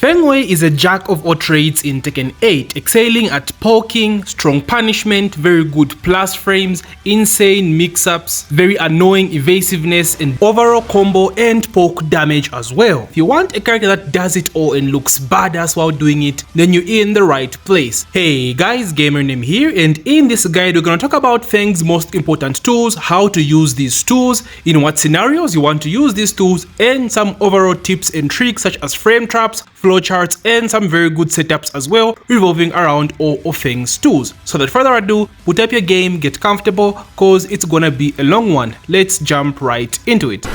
FENG WEI is a jack of all trades in Tekken 8, excelling at poking, strong punishment, very good plus frames, insane mix-ups, very annoying evasiveness, and overall combo and poke damage as well. If you want a character that does it all and looks badass while doing it, then you're in the right place. Hey guys, Gamer Name here, and in this guide we're gonna talk about FENG's most important tools, how to use these tools, in what scenarios you want to use these tools, and some overall tips and tricks such as frame traps, flowcharts, and some very good setups as well revolving around all of FENG's tools. So without further ado, put up your game, get comfortable, cause it's gonna be a long one. Let's jump right into it.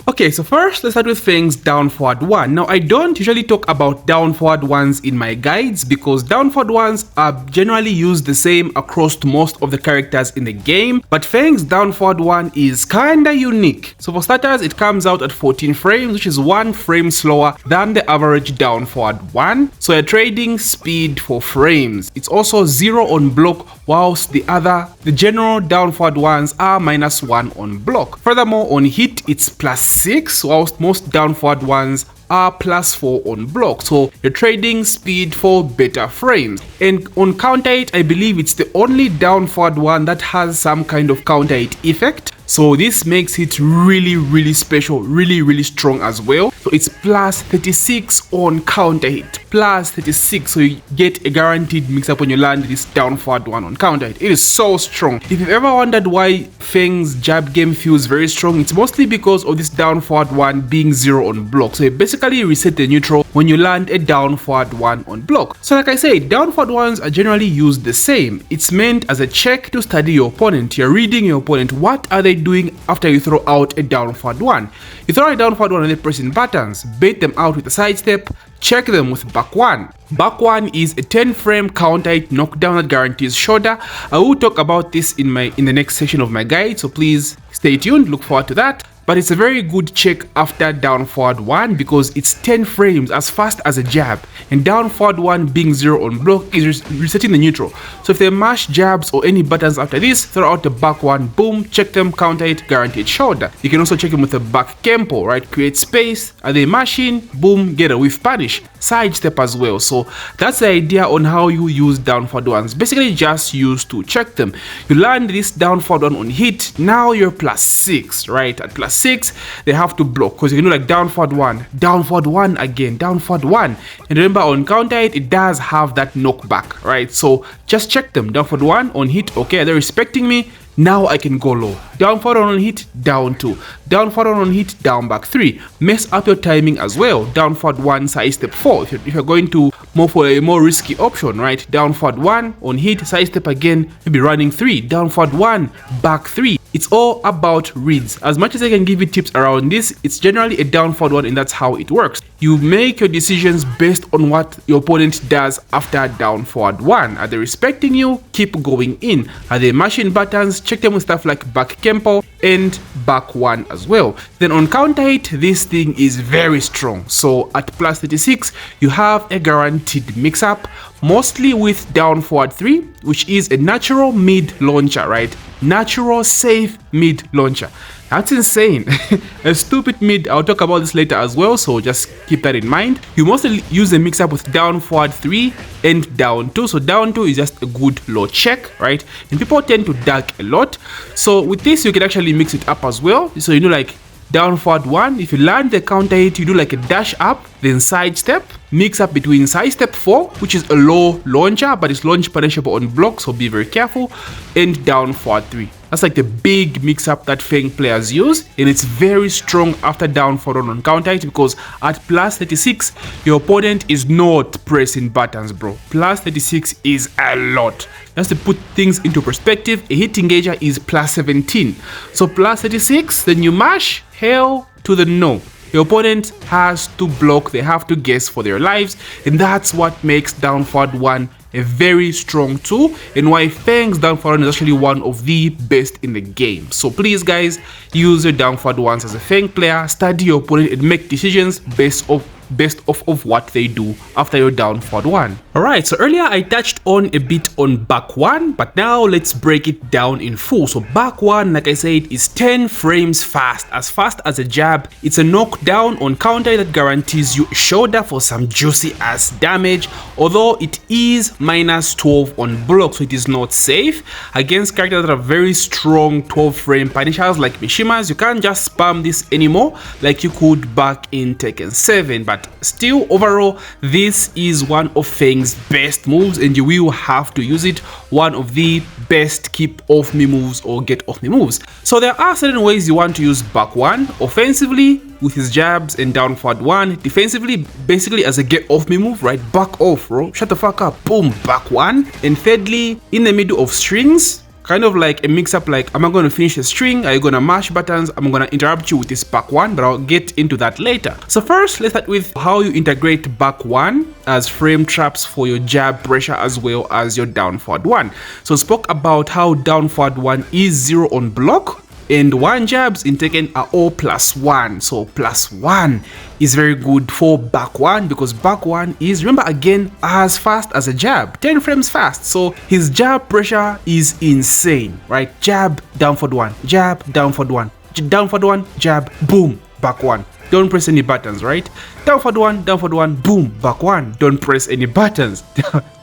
Okay, so first let's start with FENG's down forward 1. Now I don't usually talk about down forward 1s in my guides because down forward 1s are generally used the same across most of the characters in the game, but FENG's down forward 1 is kinda unique. So for starters, it comes out at 14 frames, which is 1 frame slower than the average down forward 1. So you're trading speed for frames. It's also 0 on block, whilst the general down forward 1s are -1 on block. Furthermore, on hit it's +6, whilst most down forward 1s are +4 on block, so you're trading speed for better frames. And on counter hit, I believe it's the only down forward 1 that has some kind of counter hit effect, so this makes it really special, really strong as well. So it's +36 on counter hit, +36, so you get a guaranteed mix up when you land this down forward 1 on counter hit. It is so strong. If you've ever wondered why FENG's jab game feels very strong, it's mostly because of this down forward 1 being 0 on block. So you basically reset the neutral when you land a down forward 1 on block. So like I said, down forward 1s are generally used the same. It's meant as a check to study your opponent. You're reading your opponent. What are they doing after you throw out a down forward 1? You throw a down forward 1 and they're pressing buttons, bait them out with a sidestep, check them with back 1. Back 1 is a 10 frame counter hit knockdown that guarantees shoulder. I will talk about this in the next section of my guide, so please stay tuned, look forward to that. But it's a very good check after down forward 1 because it's 10 frames as fast as a jab, and down forward 1 being 0 on block is resetting the neutral. So if they mash jabs or any buttons after this, throw out the back 1, boom, check them, counter hit, guaranteed shoulder. You can also check them with a back Kempo, right? Create space, are they mashing, boom, get a whiff punish, sidestep as well. So that's the idea on how you use down forward 1s. Basically just use to check them. You land this down forward 1 on hit, now you're +6, right? At +6, they have to block because you can do like down forward 1 again, down forward 1. And remember on counter hit, it does have that knockback, right? So just check them. Down forward 1 on hit, okay, they're respecting me. Now I can go low. Down forward on hit, down 2. Down forward on hit, down back 3. Mess up your timing as well. Down forward 1, sidestep 4. If you're going to more for a more risky option, right? Down forward 1 on hit, sidestep again, maybe running 3. Down forward 1, back 3. It's all about reads. As much as I can give you tips around this, it's generally a down forward 1 and that's how it works. You make your decisions based on what your opponent does after down forward 1. Are they respecting you? Keep going in. Are they mashing buttons? Check them with stuff like back Kempo and back 1 as well. Then on counter hit, this thing is very strong. So at +36, you have a guaranteed mix up, mostly with down forward 3, which is a natural mid launcher, right? Natural safe mid launcher. That's insane. A stupid mid, I'll talk about this later as well, so just keep that in mind. You mostly use the mix up with down forward 3 and down 2. So down 2 is just a good low check, right? And people tend to duck a lot. So with this, you can actually mix it up as well. So you do like down forward 1, if you land the counter hit, you do like a dash up, then sidestep, mix up between sidestep 4, which is a low launcher, but it's launch punishable on block, so be very careful, and down forward 3. That's like the big mix up that FENG players use, and it's very strong after down forward on counter hit because at +36, your opponent is not pressing buttons, bro. +36 is a lot. Just to put things into perspective, a hit engager is +17. So +36, then you mash, hell to the no. Your opponent has to block, they have to guess for their lives, and that's what makes down forward 1 a very strong tool and why FENG's down forward is actually one of the best in the game. So please guys, use your down forward 1s as a FENG player, study your opponent and make decisions based off based off of what they do after your down forward 1. Alright, so earlier I touched on a bit on back 1, but now let's break it down in full. So back 1, like I said, is 10 frames fast as a jab. It's a knockdown on counter that guarantees you a shoulder for some juicy ass damage, although it is minus 12 on block, so it is not safe against characters that are very strong 12 frame punishers like Mishimas. You can't just spam this anymore like you could back in Tekken 7, but still overall this is one of FENG's best moves and you will have to use it. One of the best keep off me moves or get off me moves. So there are certain ways you want to use back 1: offensively with his jabs and down forward 1, defensively basically as a get off me move, right? Back off, bro, shut the fuck up, boom, back 1. And thirdly, in the middle of strings, kind of like a mix up, like, am I going to finish a string? Are you going to mash buttons? I'm going to interrupt you with this back 1, but I'll get into that later. So first, let's start with how you integrate back 1 as frame traps for your jab pressure as well as your down forward 1. So spoke about how down forward 1 is 0 on block, and 1 jabs in Tekken are all +1. So +1 is very good for back 1 because back 1 is, remember again, as fast as a jab, 10 frames fast. So his jab pressure is insane, right? Jab, down forward 1, jab, down forward 1, down forward 1, jab, boom, back 1. Don't press any buttons, right? Down forward 1, boom, back 1. Don't press any buttons.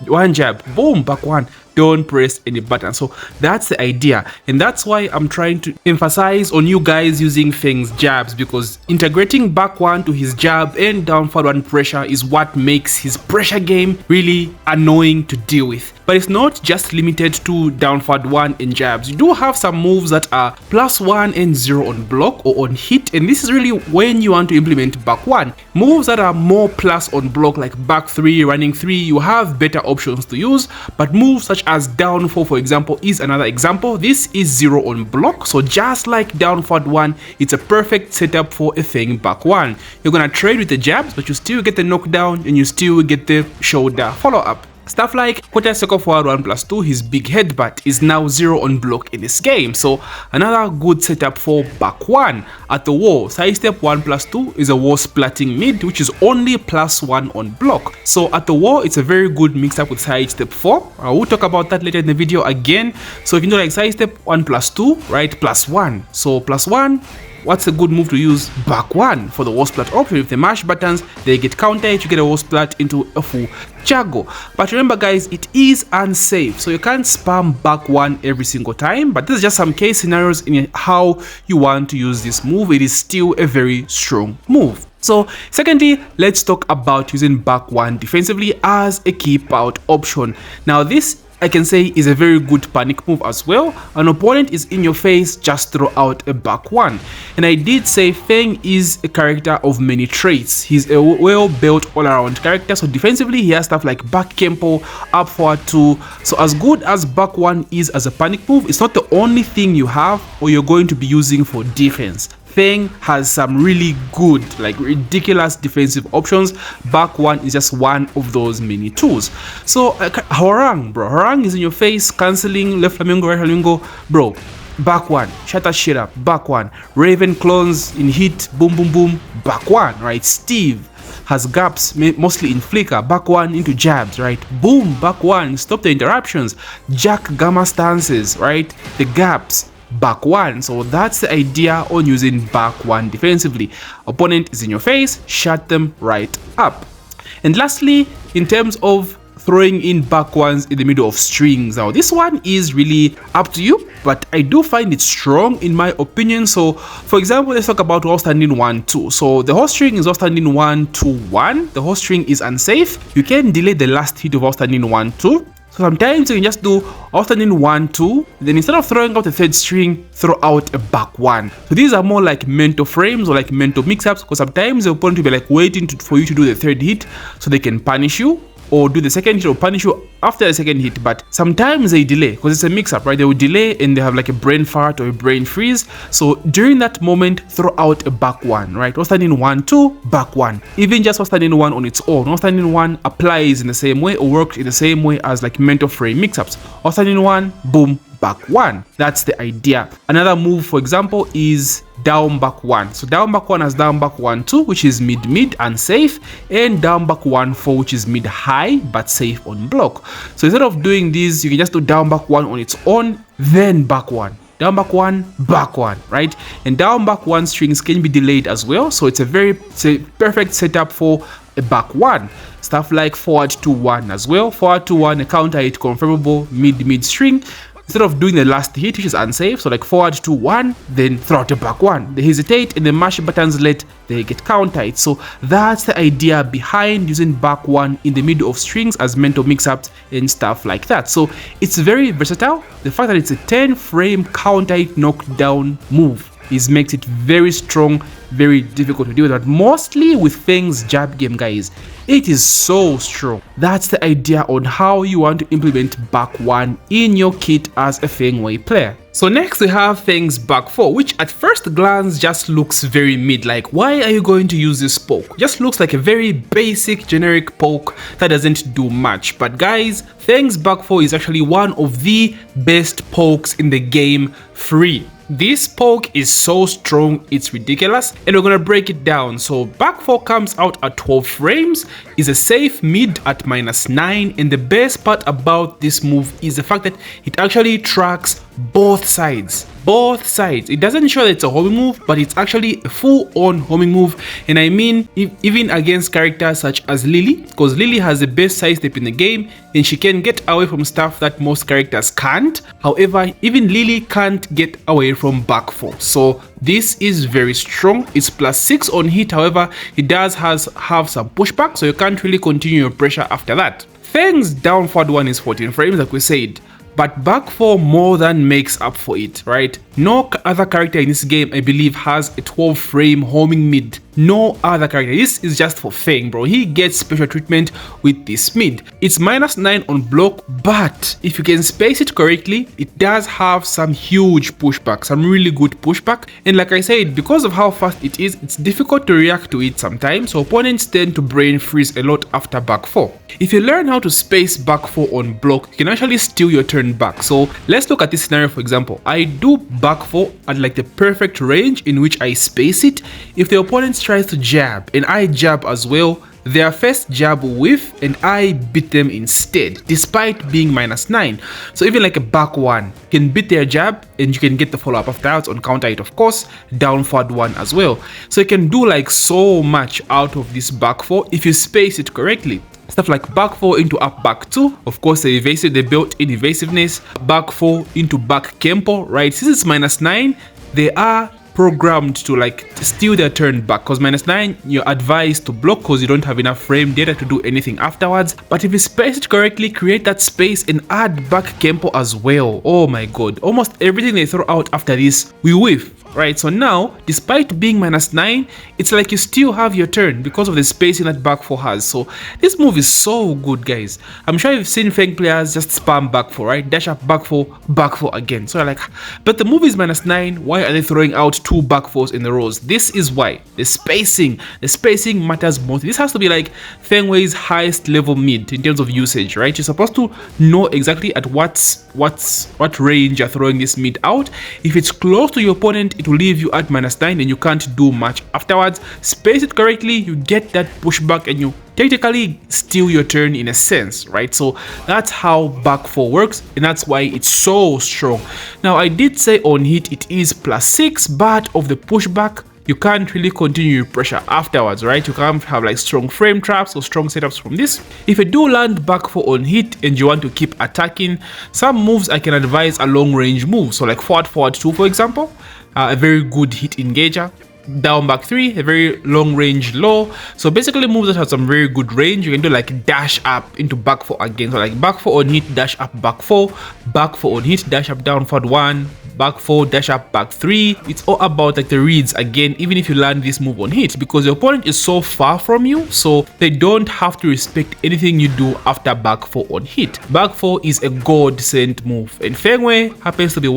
1 jab, boom, back 1. Don't press any button. So that's the idea, and that's why I'm trying to emphasize on you guys using FENG's jabs, because integrating back 1 to his jab and down forward 1 pressure is what makes his pressure game really annoying to deal with. But it's not just limited to down forward 1 and jabs. You do have some moves that are +1 and 0 on block or on hit, and this is really when you want to implement back 1. Moves that are more plus on block like back 3, running 3, you have better options to use, but moves such as down 4, for example, is another example. This is 0 on block, so just like down forward 1, it's a perfect setup for a FENG back 1. You're gonna trade with the jabs, but you still get the knockdown and you still get the shoulder follow-up. Stuff like quarter circle forward 1+2, his big headbutt is now 0 on block in this game, so another good setup for back 1. At the wall, side step 1+2 is a wall splatting mid, which is only +1 on block. So at the wall, it's a very good mix up with side step 4. We'll talk about that later in the video again. So if you know, like side step 1+2, right, +1. So +1. What's a good move to use? Back 1 for the wall splat option. If they mash buttons, they get countered, you get a wall splat into a full jago. But remember guys, it is unsafe, so you can't spam back 1 every single time, but this is just some case scenarios in how you want to use this move. It is still a very strong move. So secondly, let's talk about using back 1 defensively as a keep out option. Now this, I can say, is a very good panic move as well. An opponent is in your face, just throw out a back 1. And I did say FENG is a character of many traits. He's a well-built all-around character, so defensively he has stuff like back Kempo, up forward 2. So as good as back 1 is as a panic move, it's not the only thing you have or you're going to be using for defense. FENG has some really good, like ridiculous defensive options. Back 1 is just one of those many tools. So Harang, bro, Harang is in your face, cancelling left flamingo, right flamingo, bro. Back 1, shut that shit up. Back 1, Raven clones in hit, boom boom boom. Back 1, right? Steve has gaps mostly in flicker, back 1 into jabs, right? Boom, back 1, stop the interruptions. Jack gamma stances, right? The gaps, back 1. So that's the idea on using back 1 defensively. Opponent is in your face, shut them right up. And lastly, in terms of throwing in back 1s in the middle of strings, now this one is really up to you, but I do find it strong in my opinion. So for example, let's talk about whole standing 1-2. So the whole string is whole standing 1-2-1. The whole string is unsafe. You can delay the last hit of whole standing 1-2. So sometimes you can just do outstanding 1-2, then instead of throwing out a third string, throw out a back 1. So these are more like mental frames or like mental mix-ups, because sometimes the opponent will be like waiting for you to do the third hit so they can punish you, or do the second hit or punish you after the second hit. But sometimes they delay because it's a mix-up, right? They will delay and they have like a brain fart or a brain freeze. So during that moment, throw out a back 1, right? Outstanding 1-2, back 1. Even just outstanding 1 on its own, outstanding 1 applies in the same way or works in the same way as like mental frame mix-ups. Outstanding 1, boom, back 1. That's the idea. Another move, for example, is down back 1. So down back 1 has down back 1 2, which is mid and safe, and down back 1 4, which is mid high but safe on block. So instead of doing this, you can just do down back 1 on its own, then back 1. Down back 1, back 1, right? And down back 1 strings can be delayed as well, so it's a perfect setup for a back 1. Stuff like forward to 1 as well. Forward to 1, a counter hit confirmable mid string. Instead of doing the last hit, which is unsafe, so like forward to 1, then throw out a back 1. They hesitate and the mash buttons they get counter hit. So that's the idea behind using back 1 in the middle of strings as mental mix-ups and stuff like that. So it's very versatile. The fact that it's a 10-frame counter hit knockdown move makes it very strong, very difficult to deal with, but mostly with FENG's jab game, guys, it is so strong. That's the idea on how you want to implement back 1 in your kit as a FENG WEI player. So next we have FENG's back 4, which at first glance just looks very mid. Like, why are you going to use this poke? Just looks like a very basic generic poke that doesn't do much. But guys, FENG's back 4 is actually one of the best pokes in the game free. This poke is so strong, it's ridiculous, and we're gonna break it down. So back 4 comes out at 12 frames, is a safe mid at -9, and the best part about this move is the fact that it actually tracks both sides. It doesn't show that it's a homing move, but it's actually a full-on homing move. And I mean, even against characters such as Lily, because Lily has the best side step in the game and she can get away from stuff that most characters can't. However, even Lily can't get away from back 4. So this is very strong. It's +6 on hit. However, it does have some pushback, so you can't really continue your pressure after that. FENG's down forward 1 is 14 frames, like we said. But back 4 more than makes up for it, right? No other character in this game, I believe, has a 12-frame homing mid. No other character. This is just for FENG, bro. He gets special treatment with this mid. It's -9 on block, but if you can space it correctly, it does have some huge pushback, some really good pushback. And like I said, because of how fast it is, it's difficult to react to it sometimes, so opponents tend to brain freeze a lot after back 4. If you learn how to space back 4 on block, you can actually steal your turn back. So let's look at this scenario. For example, I do back 4 at like the perfect range in which I space it. If the opponent tries to jab and I jab as well, their first jab will whiff and I beat them instead, despite being -9. So even like a back 1 can beat their jab and you can get the follow-up afterwards on counter hit, of course, down forward 1 as well. So you can do like so much out of this back 4 if you space it correctly. Stuff like back 4 into up back 2, of course the built-in evasiveness, back 4 into back Kempo, right? Since it's -9, they are programmed to like steal their turn back, because -9 you're advised to block because you don't have enough frame data to do anything afterwards. But if you space it correctly, create that space and add back Kempo as well, oh my god, almost everything they throw out after this we whiff. Right, so now, despite being -9, it's like you still have your turn because of the spacing that back 4 has. So this move is so good, guys. I'm sure you've seen FENG players just spam back 4, right? Dash up back 4 again. So you're like, but the move is -9, why are they throwing out 2 back 4s in the rows? This is why. The spacing matters most. This has to be like FENG WEI's highest level mid in terms of usage, right? You're supposed to know exactly at what range you're throwing this mid out. If it's close to your opponent, it will leave you at -9 and you can't do much afterwards. Space it correctly, you get that pushback and you technically steal your turn in a sense, right? So that's how back 4 works, and that's why it's so strong. Now I did say on hit it is +6, but of the pushback you can't really continue your pressure afterwards, right? You can't have like strong frame traps or strong setups from this. If you do land back 4 on hit and you want to keep attacking, some moves I can advise are long range moves. So like forward 2, for example, a very good hit engager. Down back 3, a very long range low. So basically moves that have some very good range. You can do like dash up into back 4 again. So like back 4 on hit, dash up back 4, back 4 on hit, dash up down forward 1, back 4, dash up back 3. It's all about like the reads again, even if you land this move on hit, because your opponent is so far from you, so they don't have to respect anything you do after back 4 on hit. Back 4 is a godsend move, and FENG WEI happens to be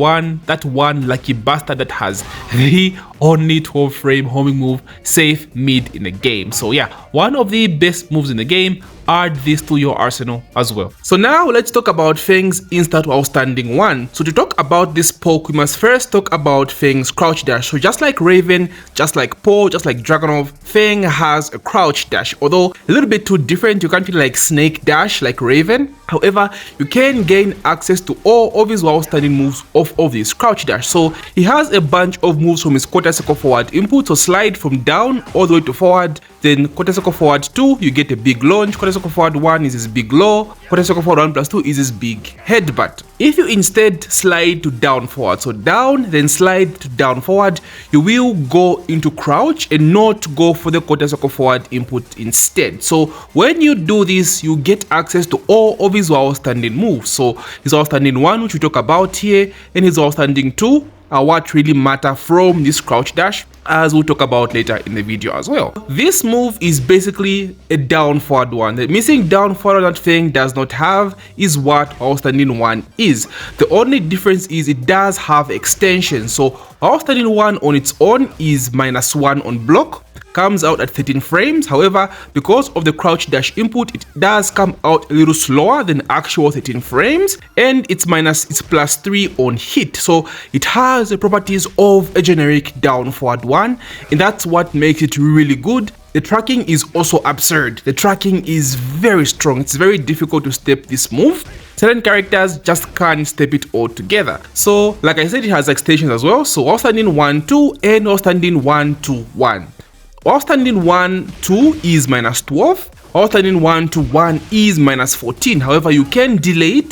that one lucky bastard that has the only 12-frame homing move safe mid in the game. So yeah, one of the best moves in the game, add this to your arsenal as well. So now let's talk about Feng's instant outstanding one. So to talk about this poke, we must first talk about Feng's crouch dash. So just like Raven, just like Po, just like Dragunov, Feng has a crouch dash, although a little bit too different. You can't feel like snake dash like Raven. However, you can gain access to all of his outstanding moves off of this crouch dash. So he has a bunch of moves from his quarter circle forward input. So slide from down all the way to forward, then quarter circle forward 2, you get a big launch. Quarter circle forward 1 is his big low. Quarter circle forward 1+2 is his big headbutt. If you instead slide to down forward, so down then slide to down forward, you will go into crouch and not go for the quarter circle forward input instead. So when you do this, you get access to all of his outstanding moves. So his outstanding 1, which we talk about here, and his outstanding 2 are what really matter from this crouch dash, as we'll talk about later in the video as well. This move is basically a down forward one. The missing down forward that Feng does not have is what outstanding 1 is. The only difference is it does have extension. So outstanding 1 on its own is -1 on block, comes out at 13 frames. However, because of the crouch dash input, it does come out a little slower than actual 13 frames, and it's +3 on hit. So it has the properties of a generic down forward one, and that's what makes it really good. The tracking is also absurd. The tracking is very strong. It's very difficult to step this move. Certain characters just can't step it all together. So like I said, it has extensions as well. So outstanding 1, 2 and outstanding 1, 2, 1. Outstanding 1, 2 is -12. Outstanding 1 to 1 is -14. However, you can delay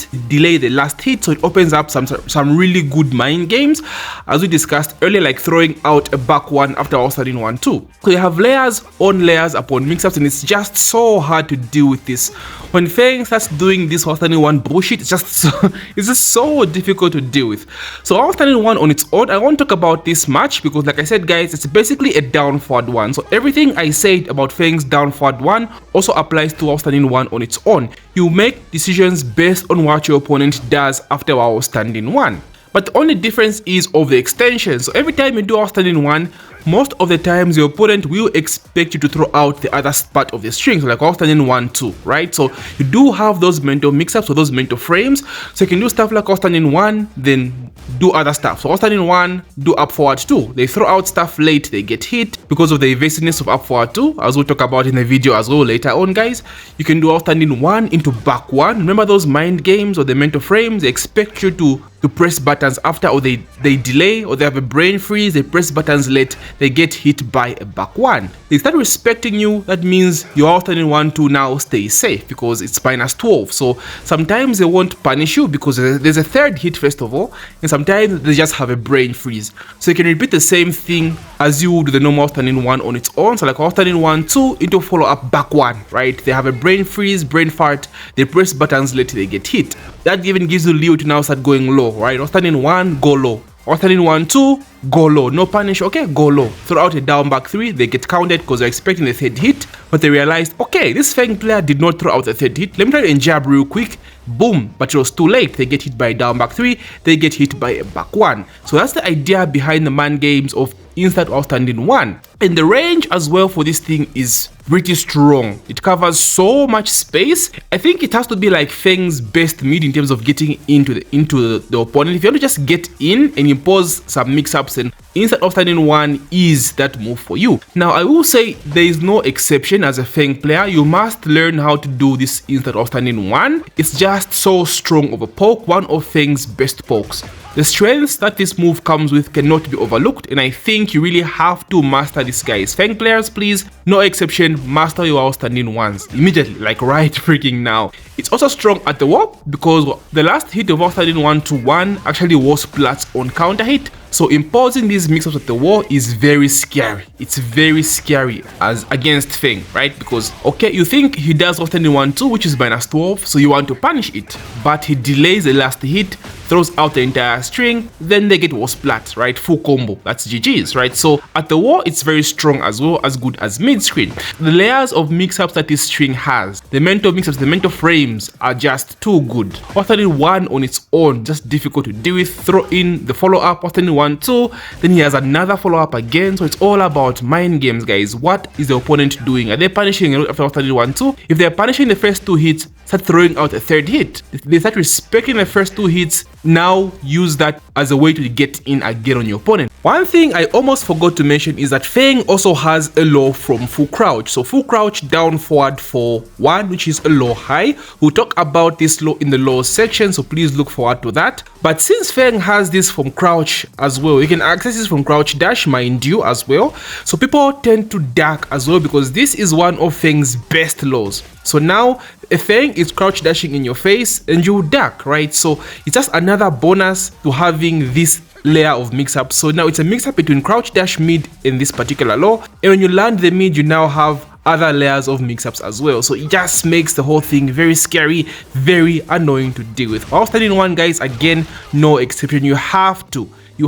the last hit, so it opens up some really good mind games, as we discussed earlier, like throwing out a back one after outstanding 1, 2. So you have layers on layers upon mix-ups, and it's just so hard to deal with this. When Feng starts doing this outstanding 1 bullshit, it's just so difficult to deal with. So outstanding 1 on its own, I won't talk about this much because, like I said, guys, it's basically a down forward one. So everything I said about Feng's down forward one also applies to outstanding 1 on its own. You make decisions based on what your opponent does after outstanding 1. But the only difference is of the extension. So every time you do outstanding 1, most of the times your opponent will expect you to throw out the other part of the string, so like outstanding 1, 2, right? So you do have those mental mix-ups or those mental frames, so you can do stuff like outstanding 1, then do other stuff. So outstanding 1, do up forward 2. They throw out stuff late, they get hit because of the evasiveness of up forward 2, as we'll talk about in the video as well later on, guys. You can do outstanding 1 into back 1. Remember those mind games or the mental frames? They expect you to press buttons after, or they delay, or they have a brain freeze, they press buttons late, they get hit by a back 1. They start respecting you. That means your outstanding 1, 2 now stays safe because it's -12. So sometimes they won't punish you because there's a third hit first of all, and sometimes they just have a brain freeze. So you can repeat the same thing as you would the normal outstanding 1 on its own. So like outstanding 1, 2 into follow up back 1, right? They have a brain freeze, brain fart, they press buttons late, they get hit. That even gives you Leo to now start going low, right? Outstanding 1, go low. Outstanding 1, 2, go low. No punish, okay, go low. Throw out a down back 3, they get counted because they're expecting the third hit, but they realized, okay, this Feng player did not throw out the third hit. Let me try and jab real quick. Boom, but it was too late. They get hit by a down back 3, they get hit by a back 1. So that's the idea behind the man games of instant outstanding 1. And the range as well for this thing is pretty strong. It covers so much space. I think it has to be like Feng's best mid in terms of getting into the opponent. If you want to just get in and impose some mix-ups, and instant outstanding 1 is that move for you. Now I will say there is no exception as a Feng player. You must learn how to do this instant outstanding 1. It's just so strong of a poke, one of Feng's best pokes. The strengths that this move comes with cannot be overlooked, and I think you really have to master this, guys. Feng players, please, no exception, master your outstanding 1s immediately, like right freaking now. It's also strong at the warp because the last hit of outstanding 1 to 1 actually was plats on counter hit. So imposing these mix-ups at the wall is very scary. It's very scary as against Feng, right? Because, okay, you think he does outstanding 1, 2, which is -12, so you want to punish it. But he delays the last hit, throws out the entire string, then they get was plat, right? Full combo. That's GG's, right? So at the wall, it's very strong as well, as good as mid-screen. The layers of mix-ups that this string has, the mental mix-ups, the mental frames are just too good. Outstanding 1 on its own, just difficult to deal with. Throw in the follow-up, outstanding 1 1, 2. Then he has another follow-up again. So it's all about mind games, guys. What is the opponent doing? Are they punishing after starting 1, 2? If they're punishing the first 2 hits, start throwing out a third hit. If they start respecting the first 2 hits, now use that as a way to get in again on your opponent. One thing I almost forgot to mention is that FENG also has a low from full crouch. So full crouch down forward for 1, which is a low high. We'll talk about this low in the low section, so please look forward to that. But since FENG has this from crouch as well, you can access this from crouch dash, mind you, as well. So people tend to duck as well because this is one of FENG's best lows. So now a FENG is crouch dashing in your face and you duck, right? So it's just another bonus to having this layer of mix-up. So now it's a mix-up between crouch dash mid in this particular low, and when you land the mid, you now have other layers of mix-ups as well. So it just makes the whole thing very scary, very annoying to deal with. While starting 1, guys, again, no exception. You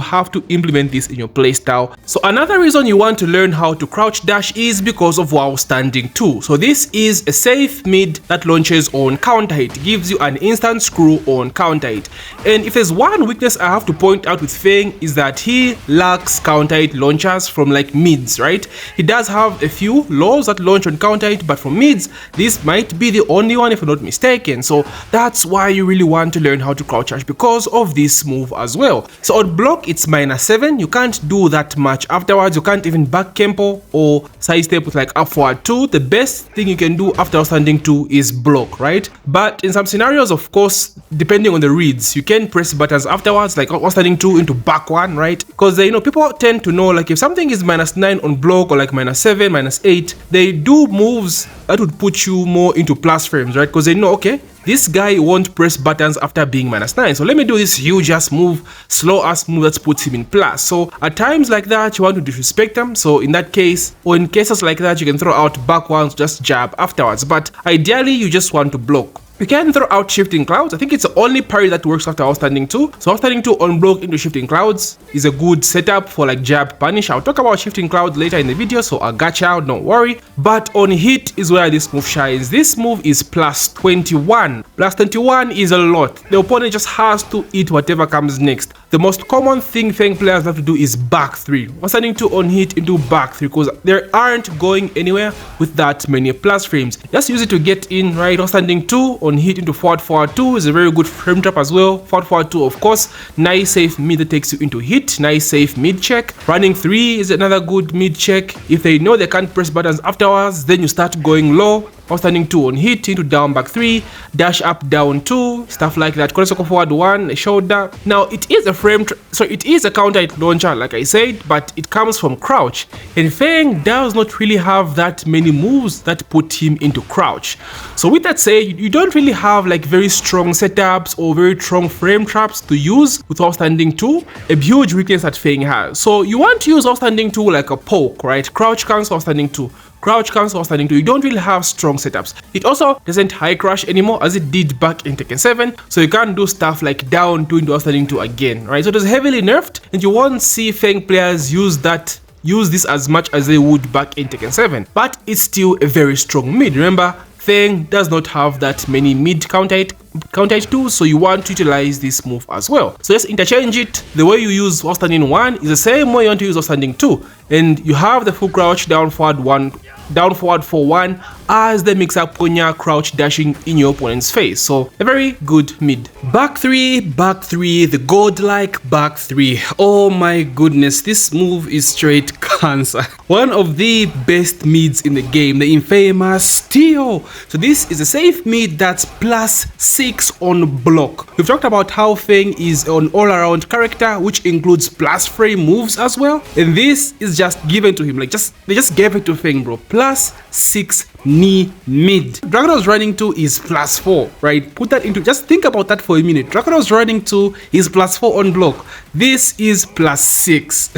have to implement this in your playstyle. So another reason you want to learn how to crouch dash is because of while standing 2. So this is a safe mid that launches on counter hit, gives you an instant screw on counter hit. And if there's one weakness I have to point out with FENG is that he lacks counter hit launchers from like mids, right? He does have a few lows that launch on counter hit, but for mids, this might be the only one if I'm not mistaken. So that's why you really want to learn how to crouch dash, because of this move as well. So on block, it's -7. You can't do that much afterwards. You can't even back Kempo or sidestep with like up forward 2. The best thing you can do after standing 2 is block, right? But in some scenarios, of course, depending on the reads, you can press buttons afterwards, like standing 2 into back 1, right? Because you know, people tend to know, like if something is -9 on block or like -7, -8, they do moves that would put you more into plus frames, right? Because they know, okay, this guy won't press buttons after being -9. So let me do this huge ass move, slow ass move that puts him in plus. So at times like that, you want to disrespect him. So in that case, or in cases like that, you can throw out back ones, just jab afterwards. But ideally, you just want to block. You can throw out shifting clouds. I think it's the only parry that works after outstanding 2. So outstanding 2 on block into shifting clouds is a good setup for like jab punish. I'll talk about shifting clouds later in the video, so I got you, don't worry. But on hit is where this move shines. This move is +21. +21 is a lot. The opponent just has to eat whatever comes next. The most common thing FENG players have to do is back 3. Outstanding 2 on hit into back 3, because they aren't going anywhere with that many plus frames. Just use it to get in, right? Outstanding 2 on hit into forward 2 is a very good frame trap as well. Forward 2, of course, nice safe mid that takes you into hit, nice safe mid check. Running 3 is another good mid check. If they know they can't press buttons afterwards, then you start going low. Outstanding 2 on hit into down back 3, dash up down 2, stuff like that. Corner forward 1, shoulder. Now it is a it is a counter hit launcher, like I said, but it comes from crouch. And FENG does not really have that many moves that put him into crouch. So with that said, you don't really have like very strong setups or very strong frame traps to use with outstanding 2, a huge weakness that FENG has. So you want to use outstanding 2 like a poke, right? Crouch cancel outstanding 2. Crouch cancel outstanding 2. You don't really have strong setups. It also doesn't high crash anymore as it did back in Tekken 7, so you can't do stuff like down 2 into outstanding 2 again, right? So it was heavily nerfed, and you won't see FENG players use this as much as they would back in Tekken 7, but it's still a very strong mid. Remember, FENG does not have that many mid counter hit tools, so you want to utilize this move as well. So just interchange it. The way you use outstanding 1 is the same way you want to use outstanding 2, and you have the full crouch down forward for 1 as the mix-up Konya crouch dashing in your opponent's face. So a very good mid. Back 3, the godlike back 3. Oh my goodness, this move is straight cancer. One of the best mids in the game, the infamous Steel. So this is a safe mid that's +6 on block. We've talked about how FENG is an all-around character, which includes plus frame moves as well, and this is just given to him. Like they just gave it to FENG, bro. +6 knee mid. Dragonos running 2 is +4, right? Put that into, just think about that for a minute. Dragonos running 2 is +4 on block. This is +6.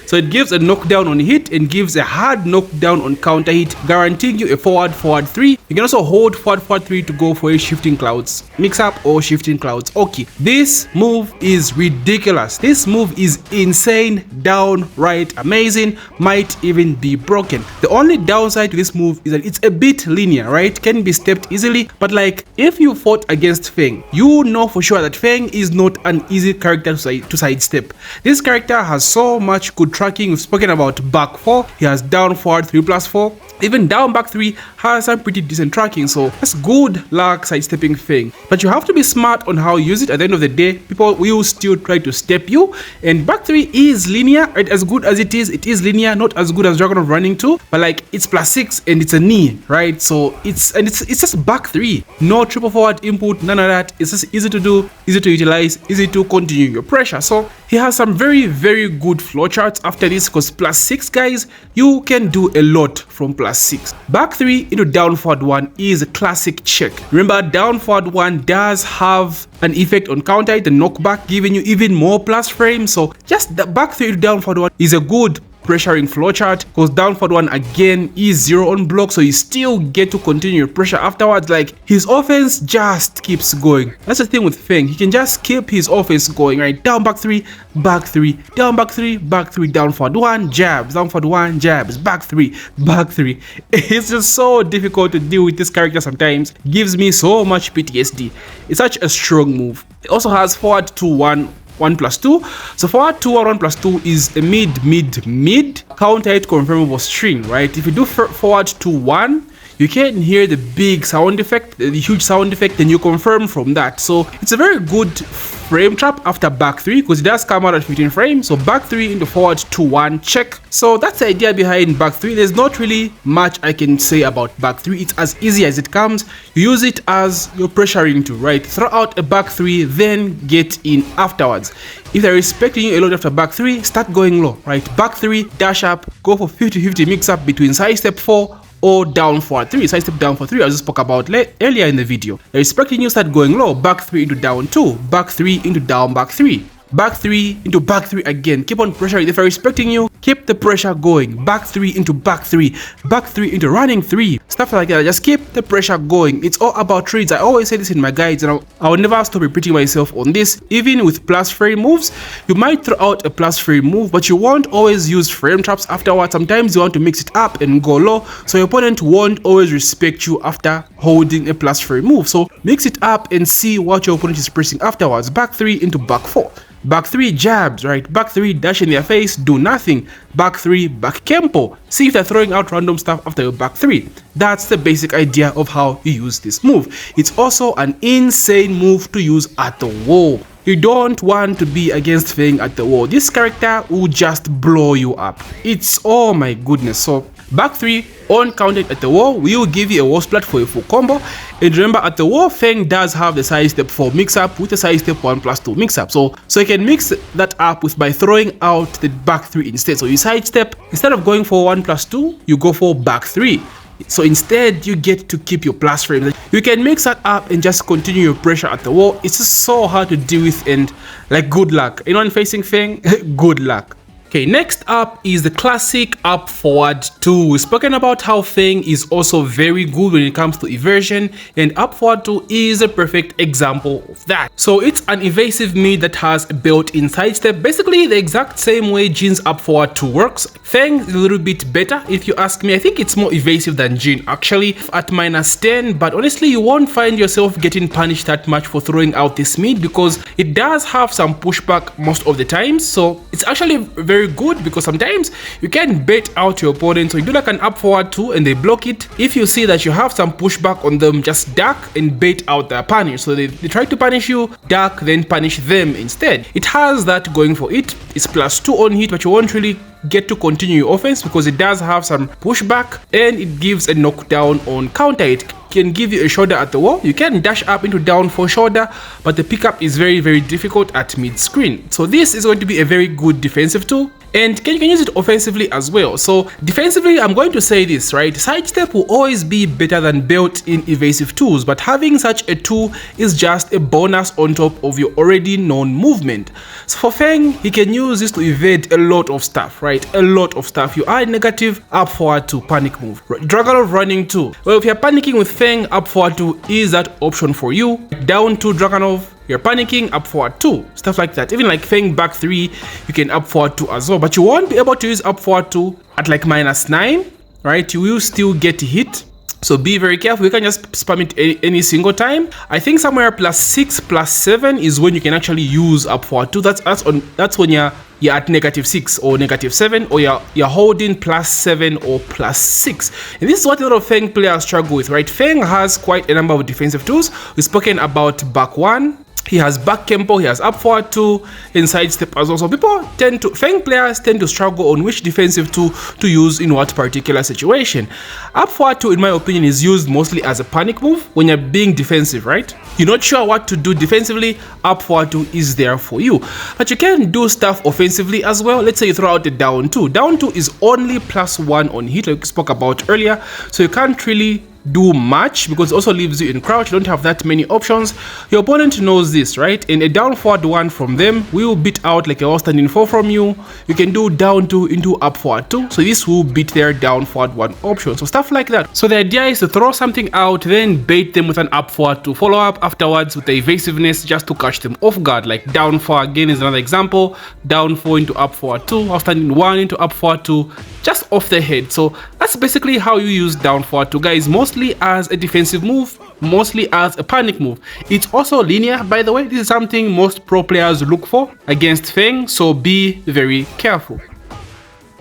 So it gives a knockdown on hit and gives a hard knockdown on counter hit, guaranteeing you a forward 3. You can also hold forward 3 to go for a shifting clouds mix up or shifting clouds. Okay, this move is ridiculous. This move is insane, downright amazing, might even be broken. The only downside to this move is that it's a bit linear, right? Can be stepped easily, but like if you fought against FENG, you know for sure that FENG is not an easy character to sidestep. This character has so much good tracking. We've spoken about back 4, he has down forward 3+4. Even down back 3 has some pretty decent tracking, so that's good luck sidestepping FENG. But you have to be smart on how you use it. At the end of the day, people will still try to step you, and back 3 is linear, right? As good as it is linear, not as good as Dragon of Running 2, but like it's +6 and it's a knee, right? So it's just back 3, no triple forward input, none of that. It's just easy to do, easy to utilize, easy to continue your pressure. So he has some very good flowcharts after this, because +6 guys, you can do a lot from +6. Back 3 into down forward 1 is a classic check. Remember, down forward 1 does have an effect on counter hit, the knockback, giving you even more plus frame. So just the back 3 to down forward 1 is a good pressuring flowchart, because down forward 1 again is 0 on block, so you still get to continue your pressure afterwards. Like, his offense just keeps going. That's the thing with FENG, he can just keep his offense going, right? Down back 3, back 3, down back 3, back 3, down forward 1, jabs, down forward 1, jabs, back 3, back 3. It's just so difficult to deal with this character sometimes. Gives me so much PTSD. It's such a strong move. It also has forward 2-1 1+2. So forward 2-1 1+2 is a mid counter hit confirmable string, right? If you do forward 2-1, you can hear the big sound effect, the huge sound effect, and you confirm from that. So it's a very good frame trap after back 3, because it does come out at 15 frames. So back 3 into forward 2-1 check. So that's the idea behind back 3. There's not really much I can say about back 3. It's as easy as it comes. You use it as your pressuring tool, right? Throw out a back 3, then get in afterwards. If they're respecting you a lot after back 3, start going low, right? Back 3, dash up, go for 50-50 mix up between sidestep 4 or down forward 3, sidestep down for 3, I just spoke about earlier in the video. They're expecting you start going low, back 3 into down 2, back 3 into down back 3, back 3 into back 3 again. Keep on pressuring. If they're respecting you, keep the pressure going. Back 3 into back 3, back 3 into running 3, stuff like that. Just keep the pressure going. It's all about trades. I always say this in my guides, and I will never stop repeating myself on this. Even with plus frame moves, you might throw out a plus frame move, but you won't always use frame traps afterwards. Sometimes you want to mix it up and go low, so your opponent won't always respect you after holding a plus frame move. So mix it up and see what your opponent is pressing afterwards. Back 3 into back 4. Back 3 jabs, right? Back 3 dash in their face, do nothing. Back 3 back Kempo. See if they're throwing out random stuff after your back 3. That's the basic idea of how you use this move. It's also an insane move to use at the wall. You don't want to be against FENG at the wall. This character will just blow you up. It's, oh my goodness. So back 3 on counted at the wall will give you a wall splat for a full combo. And remember, at the wall, FENG does have the sidestep 4 mix-up with a sidestep 1+2 mix-up. So you can mix that up by throwing out the back 3 instead. So you sidestep, instead of going for 1+2, you go for back 3. So instead, you get to keep your plus frame. You can mix that up and just continue your pressure at the wall. It's just so hard to deal with, and like, good luck. Anyone facing FENG, good luck. Okay, next up is the classic up forward 2. We've spoken about how FENG is also very good when it comes to evasion, and up forward 2 is a perfect example of that. So it's an evasive mid that has a built-in sidestep, basically the exact same way Jin's up forward 2 works. FENG is a little bit better if you ask me. I think it's more evasive than Jin actually at -10, but honestly you won't find yourself getting punished that much for throwing out this mid, because it does have some pushback most of the time. So it's actually very good, because sometimes you can bait out your opponent. So you do like an up forward 2 and they block it. If you see that you have some pushback on them, just duck and bait out their punish. So they try to punish you, duck, then punish them instead. It has that going for it. It's +2 on hit, but you won't really get to continue your offense because it does have some pushback, and it gives a knockdown on counter. It can give you a shoulder at the wall. You can dash up into down for shoulder, but the pickup is very difficult at mid screen. So this is going to be a very good defensive tool, and you can use it offensively as well. So defensively, I'm going to say this, right? Sidestep will always be better than built-in evasive tools, but having such a tool is just a bonus on top of your already known movement. So for FENG, he can use this to evade a lot of stuff, right? A lot of stuff. You are negative, up forward to panic move. Dragon of Running 2. Well, if you're panicking with FENG, up forward 2 is that option for you. Down to Dragon of, you're panicking, up forward 2, stuff like that. Even like FENG back 3, you can up forward 2 as well, but you won't be able to use up forward 2 at like -9, right? You will still get hit. So be very careful. You can just spam it any single time. I think somewhere +6, +7 is when you can actually use up forward 2. That's when you're at -6 or -7, or you're holding +7 or +6. And this is what a lot of FENG players struggle with, right? FENG has quite a number of defensive tools. We've spoken about back 1. He has back Kempo, he has up forward 2, and sidestep as well. So FENG players tend to struggle on which defensive tool to use in what particular situation. Up forward 2, in my opinion, is used mostly as a panic move when you're being defensive, right? You're not sure what to do defensively, up forward 2 is there for you. But you can do stuff offensively as well. Let's say you throw out a down 2. Down 2 is only +1 on hit, like we spoke about earlier. So you can't really do much because it also leaves you in crouch. You don't have that many options. Your opponent knows this, right? And a down forward 1 from them will beat out like a all standing 4 from you. You can do down 2 into up forward 2. So this will beat their down forward 1 option. So stuff like that. So the idea is to throw something out, then bait them with an up forward 2, follow up afterwards with the evasiveness just to catch them off guard. Like down 4 again is another example. Down 4 into up forward 2, all standing 1 into up forward 2, just off the head. So that's basically how you use down forward 2, guys. Mostly as a defensive move, mostly as a panic move. It's also linear, by the way. This is something most pro players look for against FENG, so be very careful.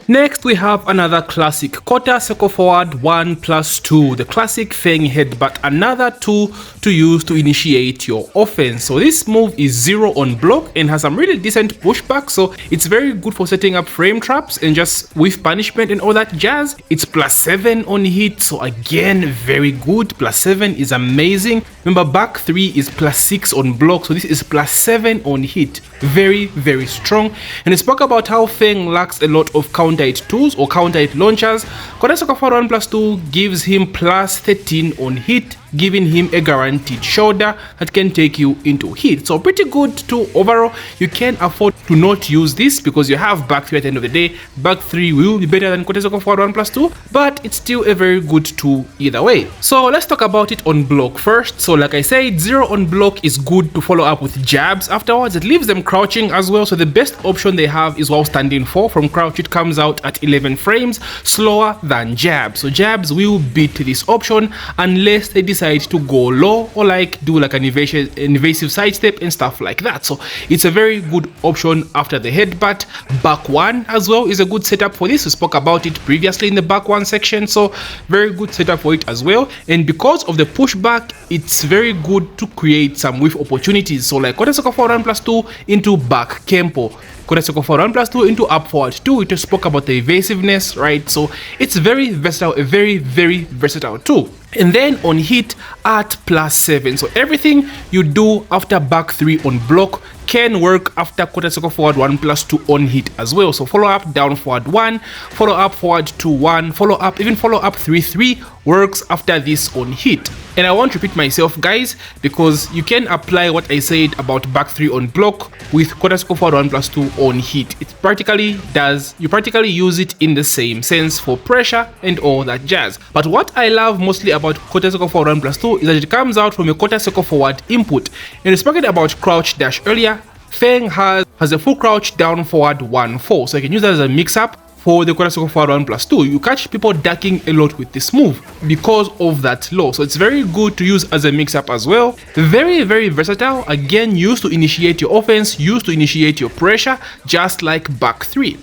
Next, we have another classic quarter circle forward 1+2, the classic FENG headbutt, another tool to use to initiate your offense. So this move is 0 on block and has some really decent pushback, so it's very good for setting up frame traps and just with punishment and all that jazz. It's +7 on hit, so again very good. +7 is amazing. Remember, back 3 is +6 on block, so this is +7 on hit. Very, very strong. And we spoke about how FENG lacks a lot of counter hit tools or counter hit launchers. Quarter circle forward 1+2 gives him +13 on hit, giving him a guaranteed shoulder that can take you into hit. So pretty good too overall. You can afford to not use this because you have back 3 at the end of the day. Back 3 will be better than quarter circle forward 1+2, but it's still a very good tool either way. So let's talk about it on block first. So like I said, 0 on block is good to follow up with jabs afterwards. It leaves them crouching as well, so the best option they have is while standing 4. From crouch it comes out at 11 frames, slower than jabs. So jabs will beat this option unless they decide to go low or like do like an invasive sidestep and stuff like that. So it's a very good option after the headbutt. Back 1 as well is a good setup for this. We spoke about it previously in the back 1 section, so very good setup for it as well. And because of the pushback, it's very good to create some whiff opportunities. So like quarter circle forward 1+2 into back Kempo, quarter circle forward 1+2 into up forward 2. We just spoke about the evasiveness, right? So it's very versatile, a very, very versatile tool. And then on hit at +7. So everything you do after back 3 on block can work after quarter circle forward 1+2 on hit as well. So follow up down forward 1, follow up forward 2 1, follow up, even follow up 3 3 works after this on hit. And I won't repeat myself, guys, because you can apply what I said about back 3 on block with quarter circle forward 1+2 on hit. It practically does, you practically use it in the same sense for pressure and all that jazz. But what I love mostly about quarter circle forward 1+2 is that it comes out from a quarter circle forward input. And we spoke about crouch dash earlier. FENG has a full crouch down forward 1-4, so you can use that as a mix-up for the quarter circle forward 1+2. You catch people ducking a lot with this move because of that low, so it's very good to use as a mix-up as well. Very, very versatile. Again, used to initiate your offense, used to initiate your pressure, just like back 3.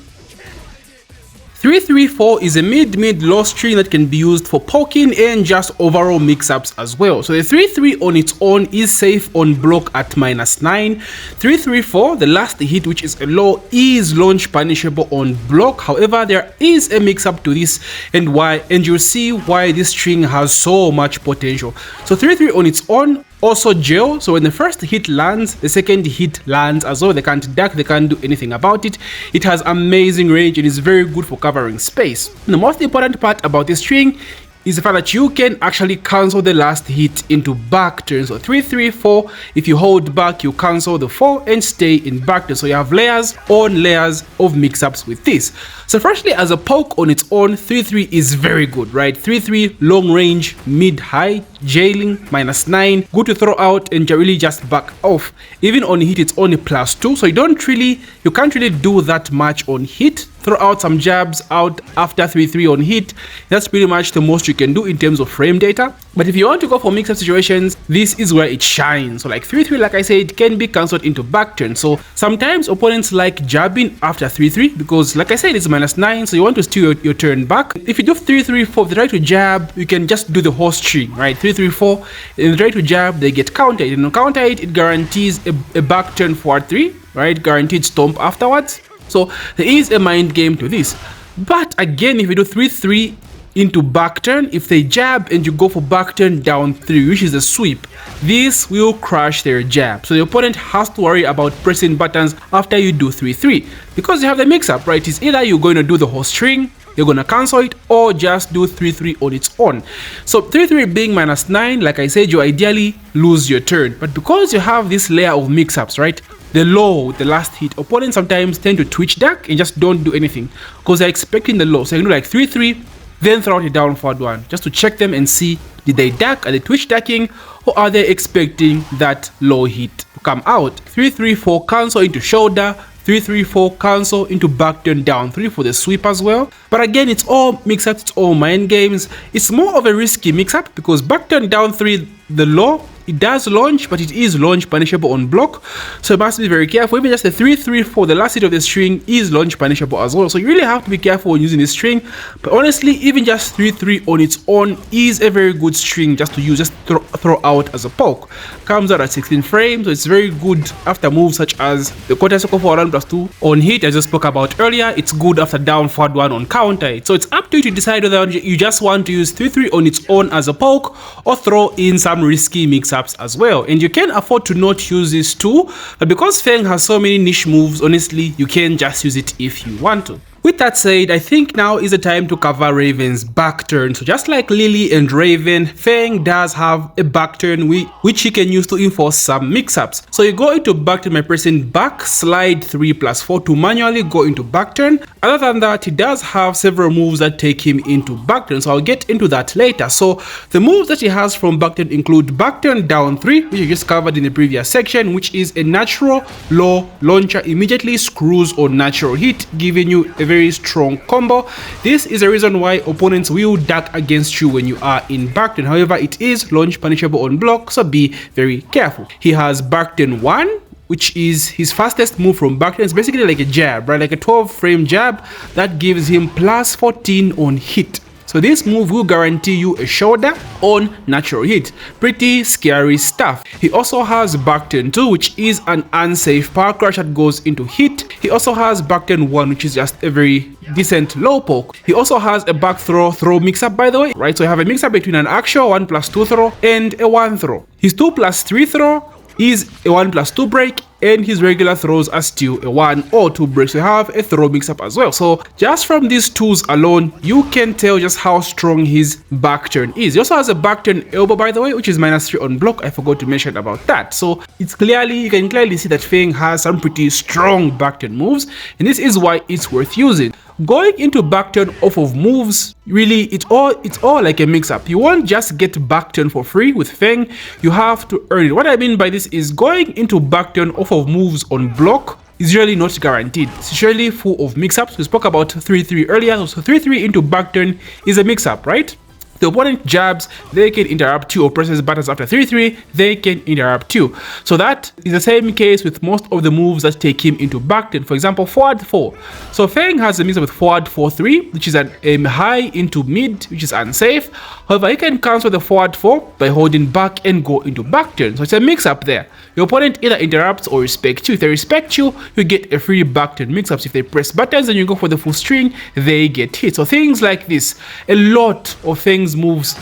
3-3-4 is a mid low string that can be used for poking and just overall mix-ups as well. So the 3-3 on its own is safe on block at -9. 3-3-4, the last hit, which is a low, is launch punishable on block. However, there is a mix-up to this and you'll see why this string has so much potential. So 3-3 on its own also jail, so when the first hit lands, the second hit lands as well. They can't duck, they can't do anything about it. It has amazing range and is very good for covering space. And the most important part about this string is the fact that you can actually cancel the last hit into back turn. So 3-3-4, if you hold back, you cancel the 4 and stay in back turn. So you have layers on layers of mix-ups with this. So firstly, as a poke on its own, 3-3 is very good, right? 3-3, long range, mid-high, jailing, -9, good to throw out and really just back off. Even on hit, it's only +2, so you can't really do that much on hit. throw out some jabs out after 3-3 on hit. That's pretty much the most you can do in terms of frame data. But if you want to go for mix-up situations, this is where it shines. So like 3-3, like I said, can be cancelled into back turn. So sometimes opponents like jabbing after 3-3 because, like I said, it's -9, so you want to steal your turn back. If you do 3-3-4, if they try to jab, you can just do the whole string, right? 3-3-4, and they try to jab, they get countered. And on counter it guarantees a back turn forward 3, right? Guaranteed stomp afterwards. So there is a mind game to this. But again, if you do 3-3 into back turn, if they jab and you go for back turn down 3, which is a sweep, this will crash their jab. So the opponent has to worry about pressing buttons after you do 3-3 because you have the mix-up, right? It's either you're going to do the whole string, you're going to cancel it, or just do 3-3 on its own. So 3-3 being -9, like I said, you ideally lose your turn. But because you have this layer of mix-ups, right? The low, the last hit, opponents sometimes tend to twitch duck and just don't do anything because they're expecting the low. So you can do like 3-3, then throw out a down forward 1 just to check them and see, did they duck, are they twitch ducking, or are they expecting that low hit to come out. 3-3-4 cancel into shoulder, 3-3-4 cancel into back turn down 3 for the sweep as well. But again, it's all mix-ups, it's all mind games. It's more of a risky mix-up because back turn down 3, the low, it does launch, but it is launch punishable on block, so you must be very careful. Even just the 3-3-4, the last hit of the string, is launch punishable as well, so you really have to be careful when using this string. But honestly, even just 3-3 on its own is a very good string just to use, just throw out as a poke. Comes out at 16 frames, so it's very good after moves such as the quarter circle for 1+2 on hit, as I spoke about earlier. It's good after down forward 1 on counter. So it's up to you to decide whether you just want to use 3-3 on its own as a poke or throw in some risky mix ups as well. And you can afford to not use this too, but because FENG has so many niche moves, honestly, you can just use it if you want to. With that said, I think now is the time to cover Raven's back turn. So just like Lily and Raven, FENG does have a back turn which he can use to enforce some mix-ups. So you go into back turn by pressing back slide 3+4 to manually go into back turn. Other than that, he does have several moves that take him into back turn, so I'll get into that later. So the moves that he has from back turn include back turn down 3, which you just covered in the previous section, which is a natural low launcher, immediately screws on natural hit, giving you a very strong combo. This is the reason why opponents will duck against you when you are in back turn. However, it is launch punishable on block, so be very careful. He has back turn 1, which is his fastest move from back turn. It's basically like a jab, right? Like a 12-frame jab that gives him +14 on hit. So this move will guarantee you a shoulder on natural hit. Pretty scary stuff. He also has back turn 2, which is an unsafe power crash that goes into hit. He also has back turn 1, which is just a very decent low poke. He also has a back throw mix-up, by the way, right? So you have a mix-up between an actual 1+2 throw and a 1 throw. His 2+3 throw is a 1+2 break, and his regular throws are still a 1 or 2 breaks. So you have a throw mix-up as well. So just from these tools alone, you can tell just how strong his back turn is. He also has a back turn elbow, by the way, which is -3 on block. I forgot to mention about that. So it's you can clearly see that FENG has some pretty strong back turn moves, and this is why it's worth using. Going into back turn off of moves, really, it's all like a mix-up. You won't just get back turn for free with FENG, you have to earn it. What I mean by this is going into back turn off of moves on block is really not guaranteed. It's usually full of mix-ups. We spoke about 3-3 earlier, so 3-3 into back turn is a mix-up, right? The opponent jabs, they can interrupt you, or presses buttons after 3-3, they can interrupt you. So that is the same case with most of the moves that take him into back turn. For example, forward 4. So FENG has a mix with forward 4-3, which is a high into mid, which is unsafe. However, he can cancel the forward 4 by holding back and go into back turn. So it's a mix up there. Your opponent either interrupts or respects you. If they respect you, you get a free back turn mix-ups. If they press buttons and you go for the full string, they get hit. So things like this, a lot of FENG's moves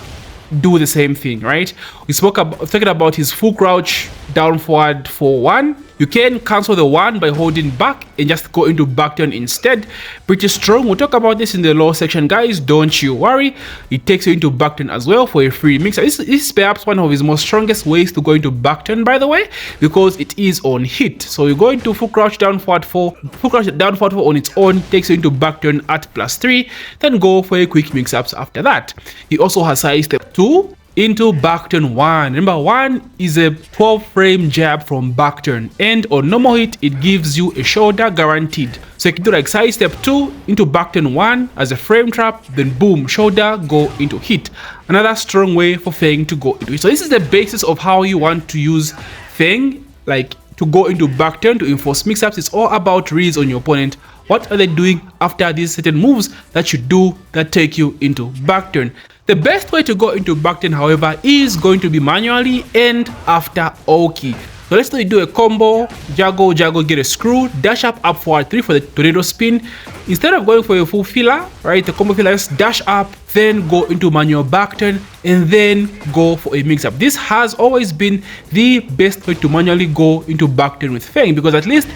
do the same thing, right? We talking about his full crouch down forward for 1. You can cancel the 1 by holding back and just go into back turn instead. Pretty strong. We'll talk about this in the low section, guys. Don't you worry. It takes you into back turn as well for a free mix. This is perhaps one of his most strongest ways to go into back turn, by the way, because it is on hit. So you go into full crouch down forward 4. Full crouch down forward 4 on its own takes you into back turn at +3. Then go for a quick mix ups after that. He also has side step 2, into back turn 1. Remember, 1 is a 12 frame jab from back turn, and on normal hit it gives you a shoulder guaranteed. So you can do like side step 2 into back turn 1 as a frame trap, then boom, shoulder, go into hit. Another strong way for FENG to go into it. So this is the basis of how you want to use FENG, like to go into back turn to enforce mix-ups. It's all about reads on your opponent. What are they doing after these certain moves that you do that take you into back turn? The best way to go into back turn, however, is going to be manually and after Oki. So let's say you do a combo, juggle, get a screw, dash up forward 3 for the tornado spin. Instead of going for your full filler, right, the combo filler, just dash up, then go into manual back turn, and then go for a mix-up. This has always been the best way to manually go into back turn with FENG, because at least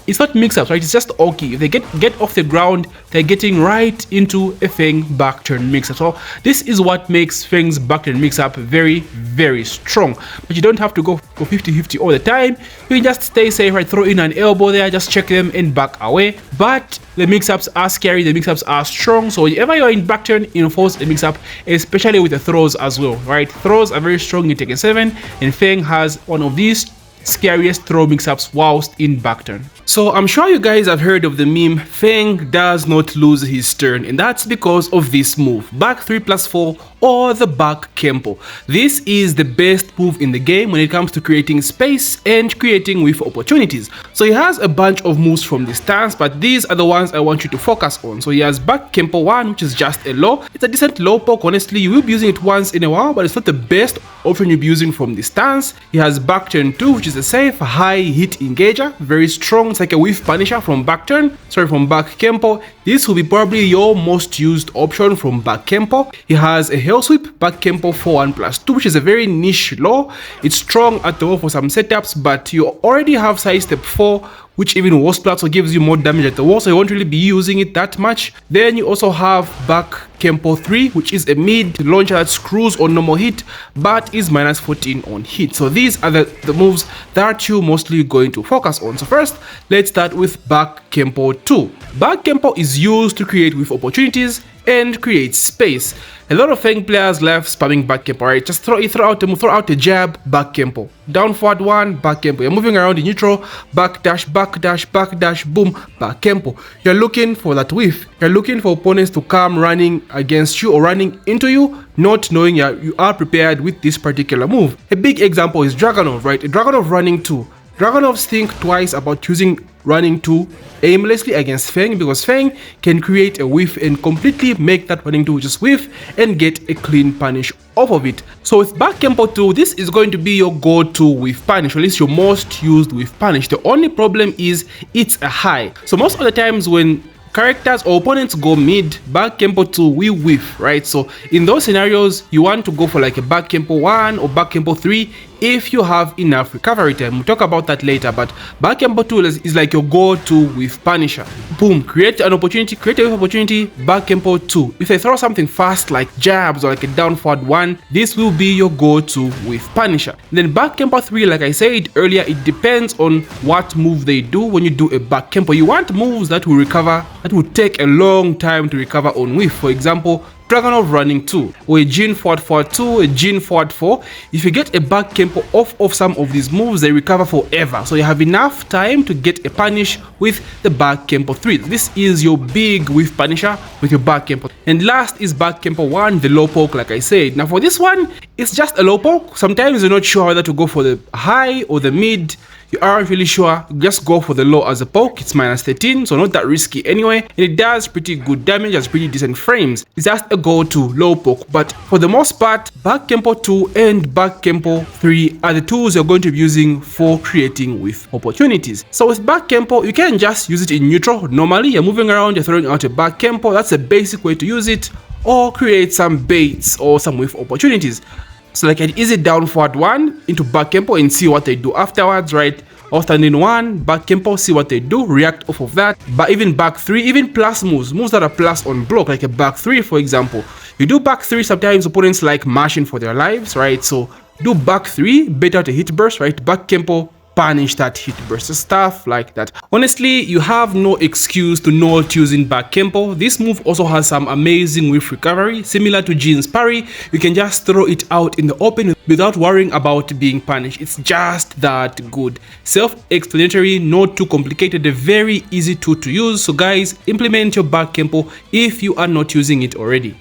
it's not mix-ups, right? It's just Oki. If they get off the ground, they're getting right into a FENG back turn mix-up. So this is what makes FENG's back turn mix-up very, very strong. But you don't have to go for 50-50 all the time. You can just stay safe, right? Throw in an elbow there, just check them and back away. But the mix-ups are scary, the mix-ups are strong. So whenever you're in back turn, enforce a mix-up, especially with the throws as well, right? Throws are very strong in Tekken 7, and FENG has one of these scariest throw mix-ups whilst in back turn. So I'm sure you guys have heard of the meme, FENG does not lose his turn, and that's because of this move, back 3+4 or the back Kempo. This is the best move in the game when it comes to creating space and creating with opportunities. So he has a bunch of moves from this stance, but these are the ones I want you to focus on. So he has back Kempo 1, which is just a low. It's a decent low poke, honestly. You will be using it once in a while, but it's not the best option you'll be using from this stance. He has back turn 2, which is a safe high hit engager, very strong. It's like a whiff punisher from back turn, from back Kempo. This will be probably your most used option from back Kempo. He has a hell sweep, back Kempo 4-1+2, which is a very niche low. It's strong at the wall for some setups, but you already have side step 4, which even worse plus gives you more damage at the wall, so you won't really be using it that much. Then you also have back Kempo 3, which is a mid launcher that screws on normal hit but is -14 on hit. So these are the moves that you're mostly going to focus on. So first, let's start with back Kempo 2. Back Kempo is used to create with opportunities and create space. A lot of FENG players love spamming back Kempo, right? Just throw out a jab, back Kempo. Down forward 1, back Kempo. You're moving around in neutral, back dash, boom, back Kempo. You're looking for that whiff. You're looking for opponents to come running against you or running into you, not knowing you are prepared with this particular move. A big example is Dragunov, right? A Dragunov running 2. Dragunovs think twice about choosing running 2 aimlessly against FENG, because FENG can create a whiff and completely make that running 2 just whiff and get a clean punish off of it. So with back Kempo 2, this is going to be your go-to whiff punish, or at least your most used whiff punish. The only problem is it's a high. So most of the times when characters or opponents go mid, back Kempo 2 will whiff, right? So in those scenarios, you want to go for like a back Kempo 1 or back Kempo 3 if you have enough recovery time. We'll talk about that later, but back Kempo 2 is like your go-to with punisher. Boom, create an opportunity, create a whiff opportunity, back Kempo 2. If they throw something fast like jabs or like a down forward 1, this will be your go-to with punisher. Then back Kempo 3, like I said earlier, it depends on what move they do. When you do a back Kempo, you want moves that will recover, that will take a long time to recover on whiff. For example, Dragunov running 2, or a Jin forward 2, a Jin forward 4. If you get a back Kempo off of some of these moves, they recover forever. So you have enough time to get a punish with the back Kempo 3. This is your big whiff punisher with your back Kempo. And last is back Kempo 1, the low poke, like I said. Now for this one, it's just a low poke. Sometimes you're not sure whether to go for the high or the mid. You aren't really sure, just go for the low as a poke. It's -13, so not that risky anyway, and it does pretty good damage, has pretty decent frames. It's just a go-to low poke, but for the most part, back Kempo 2 and back Kempo 3 are the tools you're going to be using for creating with opportunities. So with back Kempo, you can just use it in neutral. Normally, you're moving around, you're throwing out a back Kempo. That's a basic way to use it, or create some baits or some with opportunities. So like an easy down forward 1 into back Kempo and see what they do afterwards, right? Or standing 1, back Kempo, see what they do, react off of that. But even back 3, even plus moves that are plus on block, like a back 3 for example. You do back 3, sometimes opponents like mashing for their lives, right? So do back 3, bait out a hit burst, right? Back Kempo, punish that hit burst, stuff like that. Honestly, you have no excuse to not using back Kempo. This move also has some amazing whiff recovery, similar to Jin's Parry. You can just throw it out in the open without worrying about being punished. It's just that good. Self-explanatory, not too complicated, a very easy tool to use. So guys, implement your back Kempo if you are not using it already.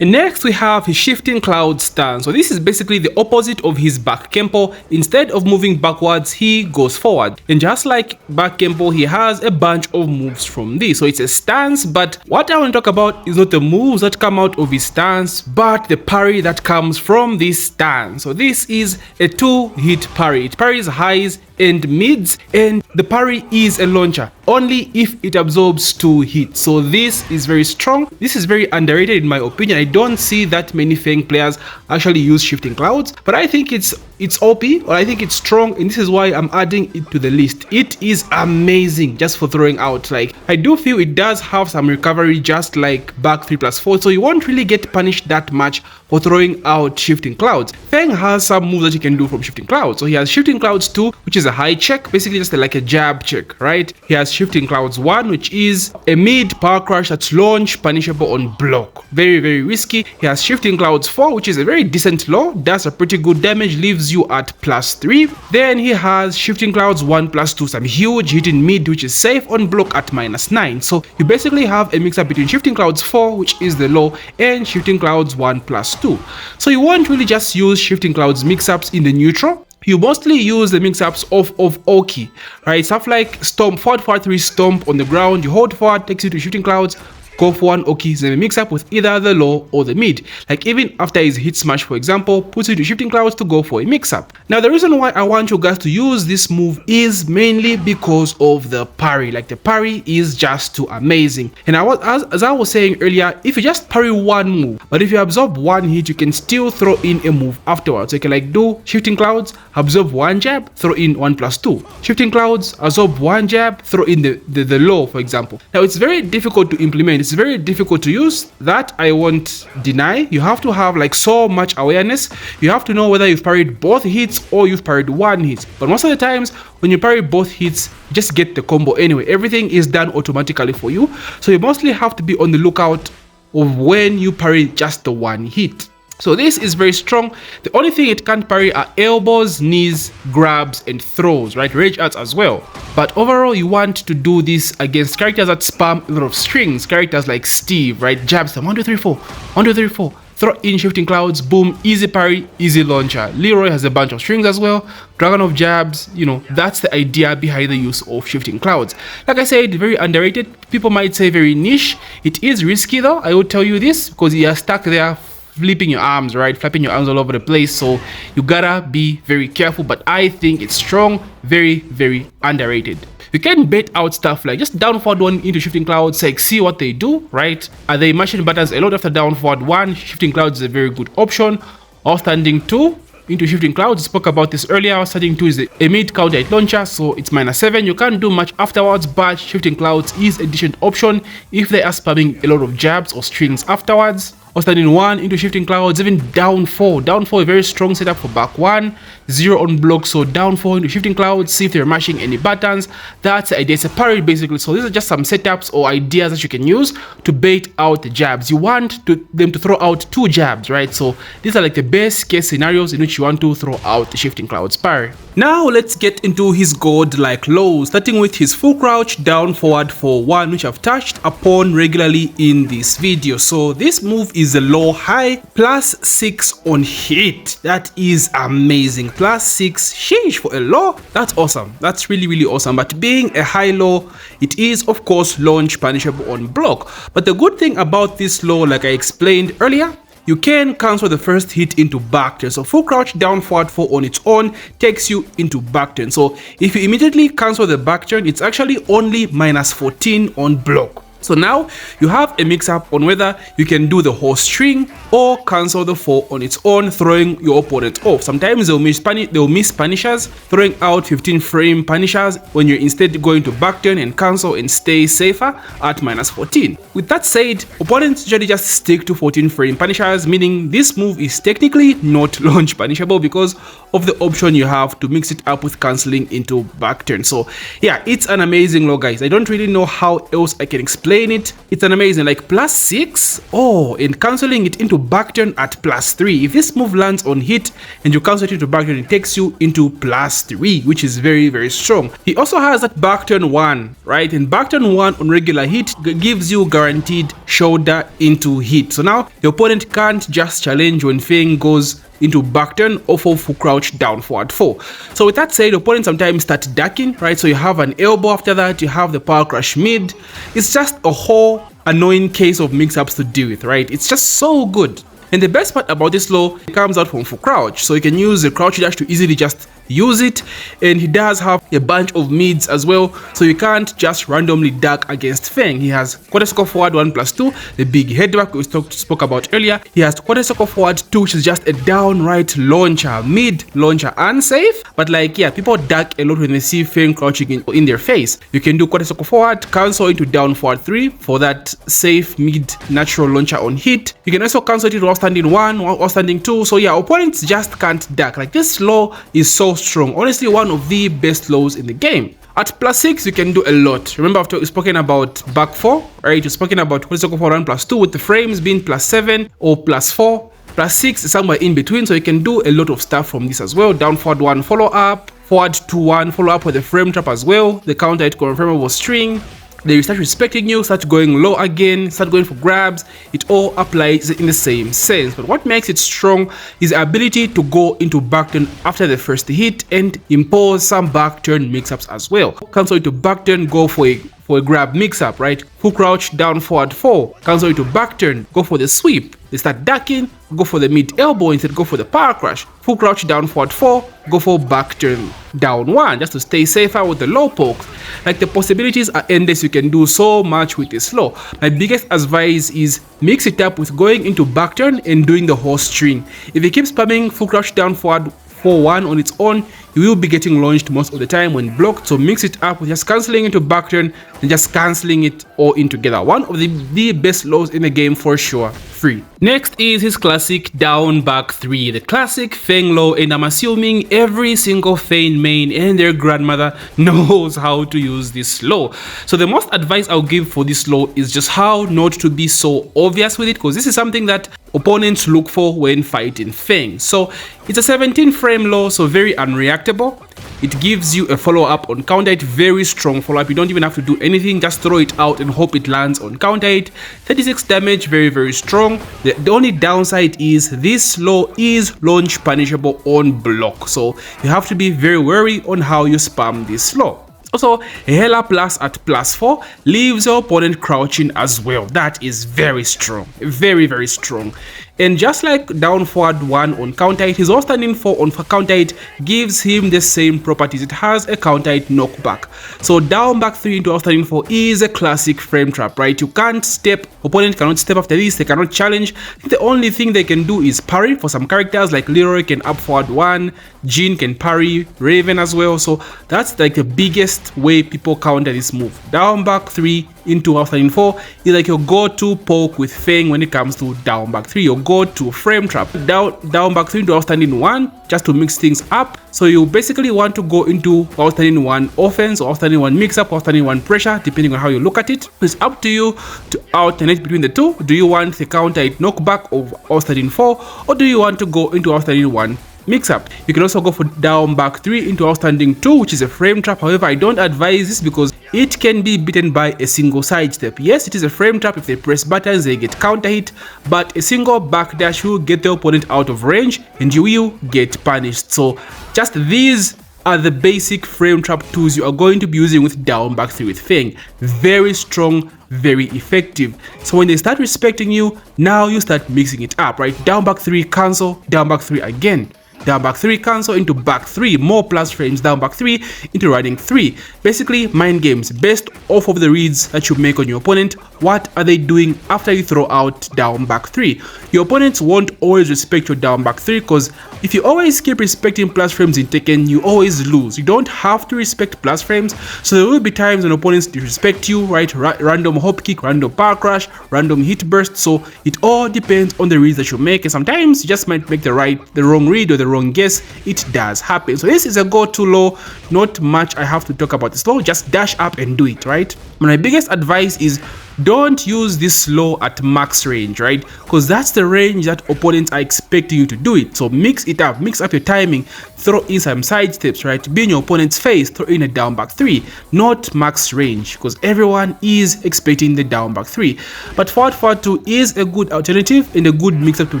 And next we have his shifting cloud stance. So this is basically the opposite of his back Kempo. Instead of moving backwards, he goes forward. And just like back Kempo, he has a bunch of moves from this. So it's a stance, but what I want to talk about is not the moves that come out of his stance, but the parry that comes from this stance. So this is a 2-hit parry. It parries highs and mids, and the parry is a launcher only if it absorbs 2 hits. So this is very strong. This is very underrated in my opinion. I don't see that many FENG players actually use shifting clouds, but I think it's OP, or I think it's strong, and this is why I'm adding it to the list. It is amazing just for throwing out. Like, I do feel it does have some recovery just like back 3+4, so you won't really get punished that much for throwing out shifting clouds. FENG has some moves that you can do from shifting clouds. So he has shifting clouds 2, which is a high check, basically just like a jab check, right? He has shifting clouds 1, which is a mid power crush that's launch punishable on block. Very, very risky. He has shifting clouds 4, which is a very decent low, does a pretty good damage, leaves you at +3. Then he has shifting clouds 1+2, some huge hitting mid, which is safe on block at -9. So you basically have a mix up between shifting clouds 4, which is the low, and shifting clouds 1+2. So you won't really just use shifting clouds mix-ups in the neutral. You mostly use the mix-ups of Oki, right? Stuff like stomp, forward 3 stomp on the ground, you hold forward, takes you to shifting clouds, go for 1 Oki, then mix up with either the low or the mid. Like even after his hit smash, for example, puts you to shifting clouds to go for a mix up. Now the reason why I want you guys to use this move is mainly because of the parry. Like the parry is just too amazing. And as I was saying earlier, if you just parry 1 move, but if you absorb 1 hit, you can still throw in a move afterwards. So you can like do shifting clouds, absorb 1 jab, throw in 1+2. Shifting clouds, absorb 1 jab, throw in the low, for example. Now it's very difficult to implement. It's very difficult to use, that I won't deny. You have to have like so much awareness. You have to know whether you've parried both hits or you've parried 1 hit. But most of the times when you parry both hits, you just get the combo anyway. Everything is done automatically for you. So you mostly have to be on the lookout of when you parry just the 1 hit. So this is very strong. The only thing it can't parry are elbows, knees, grabs, and throws, right? Rage arts as well. But overall, you want to do this against characters that spam a lot of strings. Characters like Steve, right? Jabs them 1, 2, 3, 4, 1, 2, 3, 4. Throw in shifting clouds, boom, easy parry, easy launcher. Leroy has a bunch of strings as well. Dragon of jabs, you know, that's the idea behind the use of shifting clouds. Like I said, very underrated. People might say very niche. It is risky though, I will tell you this, because you are stuck there flipping your arms, right? Flapping your arms all over the place. So you gotta be very careful, but I think it's strong, very, very underrated. You can bait out stuff like just down forward 1 into shifting clouds, like see what they do, right? Are they mashing buttons a lot after down forward 1? Shifting clouds is a very good option. Or standing 2 into shifting clouds, spoke about this earlier. Standing 2 is a mid counter hit launcher, so it's -7. You can't do much afterwards, but shifting clouds is a decent option if they are spamming a lot of jabs or strings afterwards. Or standing 1 into shifting clouds, even down 4. Down 4, a very strong setup for back 1. 0 on block, so down 4 into shifting clouds, see if they're mashing any buttons. That's the idea. It's a parry basically. So these are just some setups or ideas that you can use to bait out the jabs. You want them to throw out 2 jabs, right? So these are like the best case scenarios in which you want to throw out the shifting clouds parry. Now let's get into his godlike lows, starting with his full crouch down forward for 1, which I've touched upon regularly in this video. So this move is a low high +6 on hit. That is amazing. +6, sheesh, for a low, that's awesome. That's really, really awesome. But being a high low, it is of course launch punishable on block. But the good thing about this low, like I explained earlier, you can cancel the first hit into back turn. So full crouch down forward 4 on its own takes you into back turn. So if you immediately cancel the back turn, it's actually only -14 on block. So now you have a mix-up on whether you can do the whole string or cancel the 4 on its own, throwing your opponent off. Sometimes they'll miss punishers, throwing out 15 frame punishers when you're instead going to backturn and cancel and stay safer at -14. With that said, opponents usually just stick to 14 frame punishers, meaning this move is technically not launch punishable because of the option you have to mix it up with cancelling into backturn. So yeah, it's an amazing low, guys. I don't really know how else I can explain it. It's an amazing, like +6, and cancelling it into backturn at +3. If this move lands on hit and you cancel it into backturn, it takes you into +3, which is very, very strong. He also has that backturn 1, right? And backturn 1 on regular hit gives you guaranteed shoulder into hit. So now the opponent can't just challenge when FENG goes into backturn or full crouch down forward 4. So with that said, opponents sometimes start ducking, right? So you have an elbow, after that you have the power crush mid. It's just a whole annoying case of mix-ups to deal with, right? It's just so good. And the best part about this low, it comes out from full crouch, so you can use the crouch dash to easily just use it. And he does have a bunch of mids as well, so you can't just randomly duck against FENG. He has quarter circle forward 1+2, the big headbutt we spoke about earlier. He has quarter circle forward 2, which is just a downright launcher, mid launcher, unsafe, but like, yeah, people duck a lot when they see FENG crouching in their face. You can do quarter circle forward, cancel into down forward 3 for that safe mid natural launcher on hit. You can also cancel it while standing 1 or standing 2. So yeah, opponents just can't duck. Like, this low is so strong, honestly one of the best lows in the game. At +6 you can do a lot. Remember, after we've spoken about back 4, right, we've spoken about quarter circle forward 1+2 with the frames being +7 or +4. +6 is somewhere in between, so you can do a lot of stuff from this as well. Down forward 1 follow up, forward 2-1 follow up with the frame trap as well, the counter hit confirmable string. They start respecting you, start going low again, start going for grabs. It all applies in the same sense. But what makes it strong is the ability to go into backturn after the first hit and impose some backturn mix-ups as well. Cancel into backturn, go for a grab mix-up, right? Full crouch down forward 4, cancel into backturn, go for the sweep. They start ducking, go for the mid elbow, instead go for the power crush. Full crouch down forward 4, go for backturn down 1, just to stay safer with the low pokes. Like, the possibilities are endless. You can do so much with this low. My biggest advice is mix it up with going into backturn and doing the whole string. If you keep spamming full crouch down forward 4-1 on its own, you will be getting launched most of the time when blocked. So mix it up with just cancelling into backturn and just cancelling it all in together. One of the best lows in the game for sure. Free. Next is his classic down back 3, the classic FENG low, and I'm assuming every single FENG main and their grandmother knows how to use this low. So the most advice I'll give for this low is just how not to be so obvious with it, because this is something that opponents look for when fighting FENG. So it's a 17 frame low, so very unreactable. It gives you a follow-up on counter hit, very strong follow-up. You don't even have to do anything, just throw it out and hope it lands on counter hit. 36 damage, very, very strong. The only downside is this low is launch punishable on block, so you have to be very wary on how you spam this low. Also, a Hella Plus at +4 leaves your opponent crouching as well. That is very strong, very, very strong. And just like down forward 1 on counter hit, his all standing 4 on counter hit gives him the same properties. It has a counter hit knockback. So down back 3 into all standing 4 is a classic frame trap, right? You can't step, opponent cannot step after this, they cannot challenge. The only thing they can do is parry. For some characters like Leroy can up forward 1, Jin can parry, Raven as well. So that's like the biggest way people counter this move. Down back 3 into all standing 4 is like your go-to poke with FENG when it comes to down back 3, your go-to frame trap. Down back 3 into outstanding 1 just to mix things up. So you basically want to go into outstanding 1 offense or outstanding 1 mix-up, outstanding 1 pressure, depending on how you look at it. It's up to you to alternate between the two. Do you want the counter hit knockback of outstanding 4, or do you want to go into outstanding 1 mix-up? You can also go for down back 3 into outstanding 2, which is a frame trap. However, I don't advise this because it can be beaten by a single side step. Yes, it is a frame trap. If they press buttons, they get counter hit, but a single backdash will get the opponent out of range and you will get punished. So just these are the basic frame trap tools you are going to be using with down back 3 with FENG. Very strong, very effective. So when they start respecting you, now you start mixing it up, right? Down back 3 cancel, down back 3 again. down back 3, cancel into back 3, more plus frames, down back 3 into running 3. Basically mind games based off of the reads that you make on your opponent. What are they doing after you throw out down back 3? Your opponents won't always respect your down back 3, because if you always keep respecting plus frames in Tekken, you always lose. You don't have to respect plus frames, so there will be times when opponents disrespect you, right? Random hop kick, random power crash, random hit burst. So it all depends on the reads that you make, and sometimes you just might make the wrong read or the wrong guess. It does happen. So this is a go-to low. Not much I have to talk about this low, just dash up and do it, right? My biggest advice is don't use this low at max range, right? Because that's the range that opponents are expecting you to do it. So mix it up, mix up your timing, throw in some side steps, right? Be in your opponent's face, throw in a down back 3, not max range, because everyone is expecting the down back 3. But forward 2 is a good alternative and a good mix up to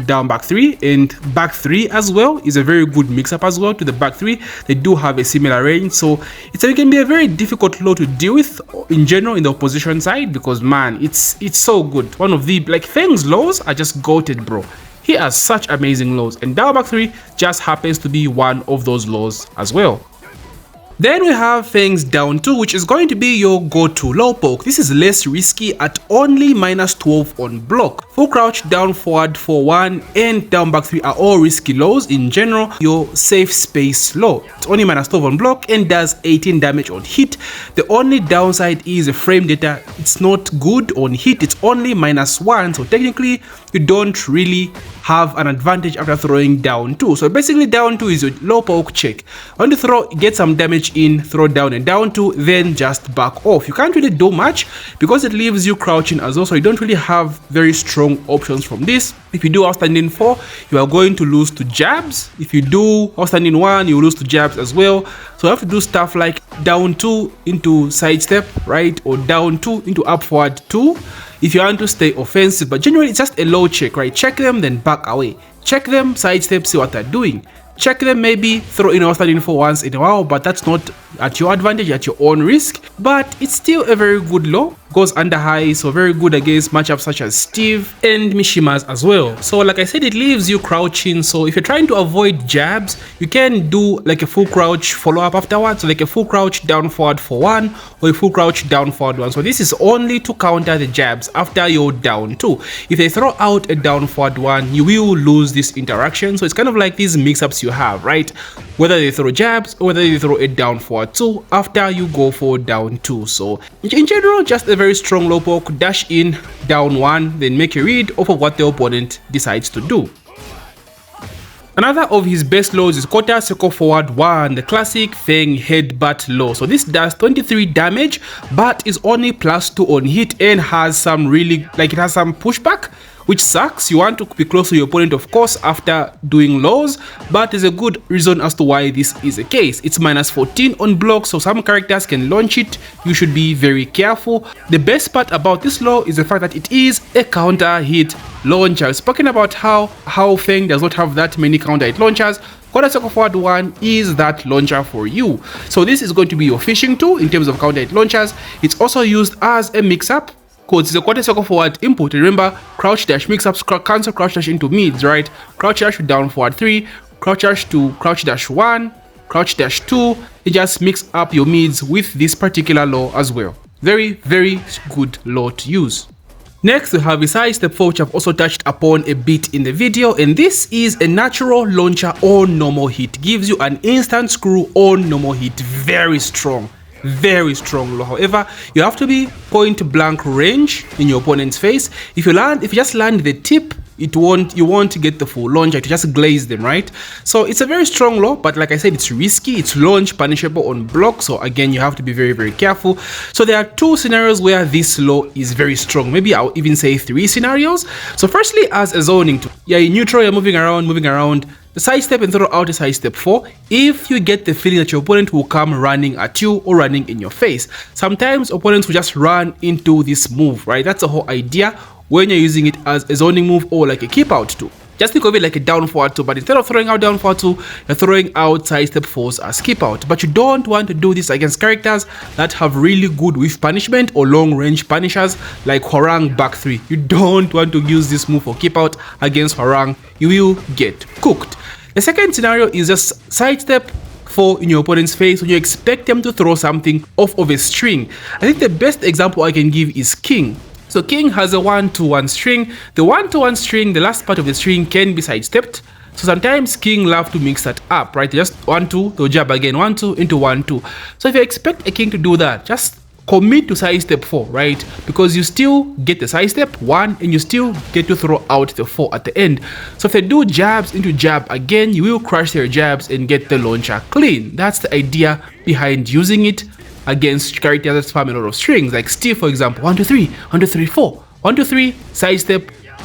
down back 3, and back 3 as well is a very good mix up as well to the back 3. They do have a similar range, so it can be a very difficult low to deal with in general in the opposition side, because man, it's so good. One of the FENG's lows are just goated, bro. He has such amazing lows, and down back 3 just happens to be one of those lows as well. Then we have FENG's down 2, which is going to be your go-to low poke. This is less risky at only -12 on block. Full crouch, down forward 4-1, and down back 3 are all risky lows in general. Your safe space low. It's only -12 on block and does 18 damage on hit. The only downside is the frame data. It's not good on hit. It's only -1, so technically you don't really have an advantage after throwing down 2. So basically down 2 is your low poke check. When you throw, get some damage in, throw down and down 2, then just back off. You can't really do much because it leaves you crouching as well, so you don't really have very strong options from this. If you do outstanding 4, you are going to lose to jabs. If you do outstanding 1, you lose to jabs as well. So you have to do stuff like down 2 into sidestep, right? Or down 2 into up forward 2 if you want to stay offensive. But generally it's just a low check, right? Check them, then back away. Check them, sidestep, see what they're doing. Check them, maybe throw in outstanding for once in a while, but that's not at your advantage, at your own risk. But it's still a very good low. Goes under high, so very good against matchups such as Steve and Mishimas as well. So like I said, it leaves you crouching, so if you're trying to avoid jabs, you can do like a full crouch follow-up afterwards, so like a full crouch down forward for 1 or a full crouch down forward 1. So this is only to counter the jabs after you're down 2. If they throw out a down forward 1, you will lose this interaction. So it's kind of like these mix-ups you have, right? Whether they throw jabs or whether they throw a down forward 2 after you go for down 2. So in general, just a very strong low poke, dash in, down 1, then make a read off of what the opponent decides to do. Another of his best lows is quarter circle forward 1, the classic FENG Headbutt low. So this does 23 damage, but is only +2 on hit and has some really, it has some pushback, which sucks. You want to be close to your opponent, of course, after doing lows, but there's a good reason as to why this is the case. It's -14 on block, so some characters can launch it. You should be very careful. The best part about this low is the fact that it is a counter hit launcher. I've spoken about how FENG does not have that many counter hit launchers. Quarter circle forward 1 is that launcher for you. So this is going to be your fishing tool in terms of counter hit launchers. It's also used as a mix-up, because it's a quarter circle forward input. Remember, crouch dash mix-ups, cancel crouch dash into mids, right? Crouch dash to down forward 3, crouch dash to crouch dash 1, crouch dash 2. You just mix up your mids with this particular low as well. Very, very good low to use. Next, we have a sidestep 4, which I've also touched upon a bit in the video, and this is a natural launcher on normal hit. Gives you an instant screw on normal hit. Very strong. Very strong low. However, you have to be point blank range in your opponent's face. If you just land the tip, you won't get the full launcher, to just glaze them, right? So it's a very strong low, but like I said, it's risky. It's launch punishable on block, so again, you have to be very, very careful. So there are 2 scenarios where this low is very strong. Maybe I'll even say 3 scenarios. So firstly, as a zoning tool, in neutral, you're moving around, the sidestep and throw out a sidestep 4 if you get the feeling that your opponent will come running at you or running in your face. Sometimes opponents will just run into this move, right? That's the whole idea when you're using it as a zoning move or like a keep out tool. Just think of it like a down forward 2, but instead of throwing out down forward 2, you're throwing out sidestep 4s as keep out. But you don't want to do this against characters that have really good whiff punishment or long range punishers like Hwarang back 3. You don't want to use this move for keep out against Hwarang. You will get cooked. The second scenario is just sidestep 4 in your opponent's face when you expect them to throw something off of a string. I think the best example I can give is King. So King has a 1-2-1 string. The 1-2-1 string, the last part of the string can be sidestepped. So sometimes King love to mix that up, right? Just 1-2, they'll jab again, 1-2 into 1-2. So if you expect a King to do that, just commit to sidestep 4, right? Because you still get the sidestep 1 and you still get to throw out the 4 at the end. So if they do jabs into jab again, you will crush their jabs and get the launcher clean. That's the idea behind using it against characters that spam a lot of strings, like Steve, for example. 1-2-3, 1-2-3, 4, 1-2-3,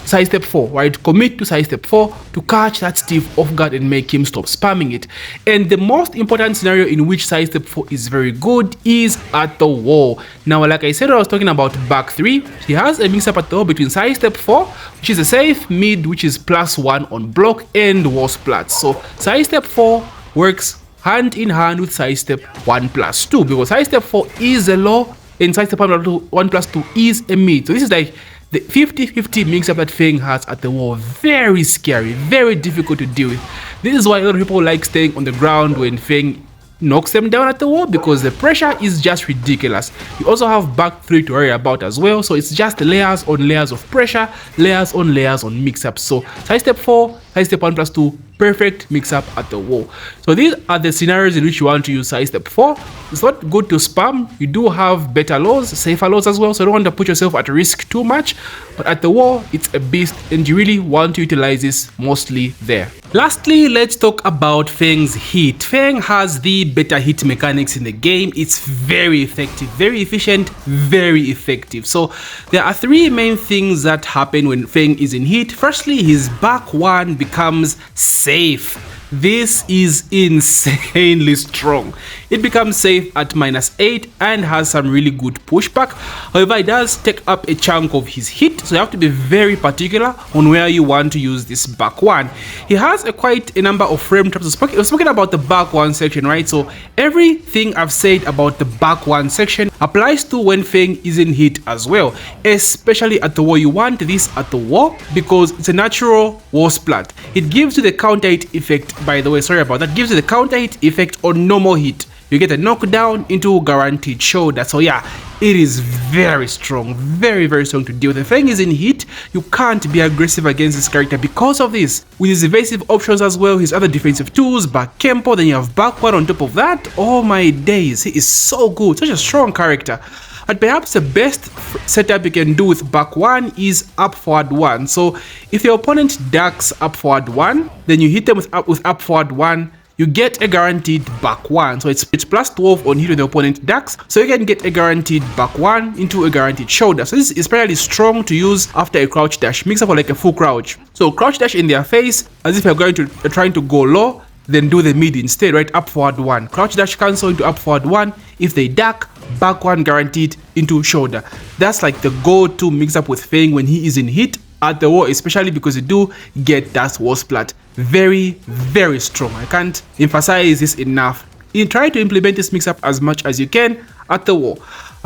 sidestep 4, right? Commit to sidestep 4 to catch that Steve off guard and make him stop spamming it. And the most important scenario in which sidestep 4 is very good is at the wall. Now, like I said, I was talking about back 3. He has a mix up at the wall between sidestep 4, which is a safe, mid, which is +1 on block, and wall splat. So sidestep 4 works hand in hand with sidestep 1+2, because sidestep 4 is a low and sidestep 1+2 is a mid. So this is like the 50-50 mix-up that FENG has at the wall. Very scary, very difficult to deal with. This is why a lot of people like staying on the ground when FENG knocks them down at the wall, because the pressure is just ridiculous. You also have back 3 to worry about as well, so it's just layers on layers of pressure, layers on mix-up. So sidestep 4, sidestep 1+2, perfect mix-up at the wall. So these are the scenarios in which you want to use sidestep 4. It's not good to spam. You do have better lows, safer lows as well, so you don't want to put yourself at risk too much. But at the wall, it's a beast, and you really want to utilize this mostly there. Lastly, let's talk about FENG's hit. FENG has the better hit mechanics in the game. It's very effective, very efficient, very effective. So there are 3 main things that happen when FENG is in hit. Firstly, his back 1 becomes safe. This is insanely strong. It becomes safe at -8 and has some really good pushback. However, it does take up a chunk of his hit, so you have to be very particular on where you want to use this back 1. He has quite a number of frame traps. We're speaking about the back 1 section, right? So everything I've said about the back 1 section applies to when FENG is in hit as well, especially at the wall. You want this at the wall because it's a natural wall splat. It gives you the counter hit effect. By the way, sorry about that, gives you the counter hit effect on normal hit. You get a knockdown into guaranteed shoulder. So yeah, it is very strong, very strong to deal with. If FENG is in hit, you can't be aggressive against this character because of this. With his evasive options as well, his other defensive tools, back Kempo, then you have back 1 on top of that. Oh my days, he is so good, such a strong character. But perhaps the best setup you can do with back 1 is up forward 1. So if your opponent ducks up forward 1, then you hit them with up forward 1, you get a guaranteed back 1. So it's +12 on hit when the opponent ducks, so you can get a guaranteed back 1 into a guaranteed shoulder. So this is especially strong to use after a crouch dash mix up or like a full crouch. So crouch dash in their face as if you're trying to go low, then do the mid instead, right? Up forward 1. Crouch dash cancel into up forward 1. If they duck, back 1 guaranteed into shoulder. That's like the go-to mix up with FENG when he is in hit at the wall, especially because you do get that wall splat. Very strong. I can't emphasize this enough. You try to implement this mix up as much as you can at the wall.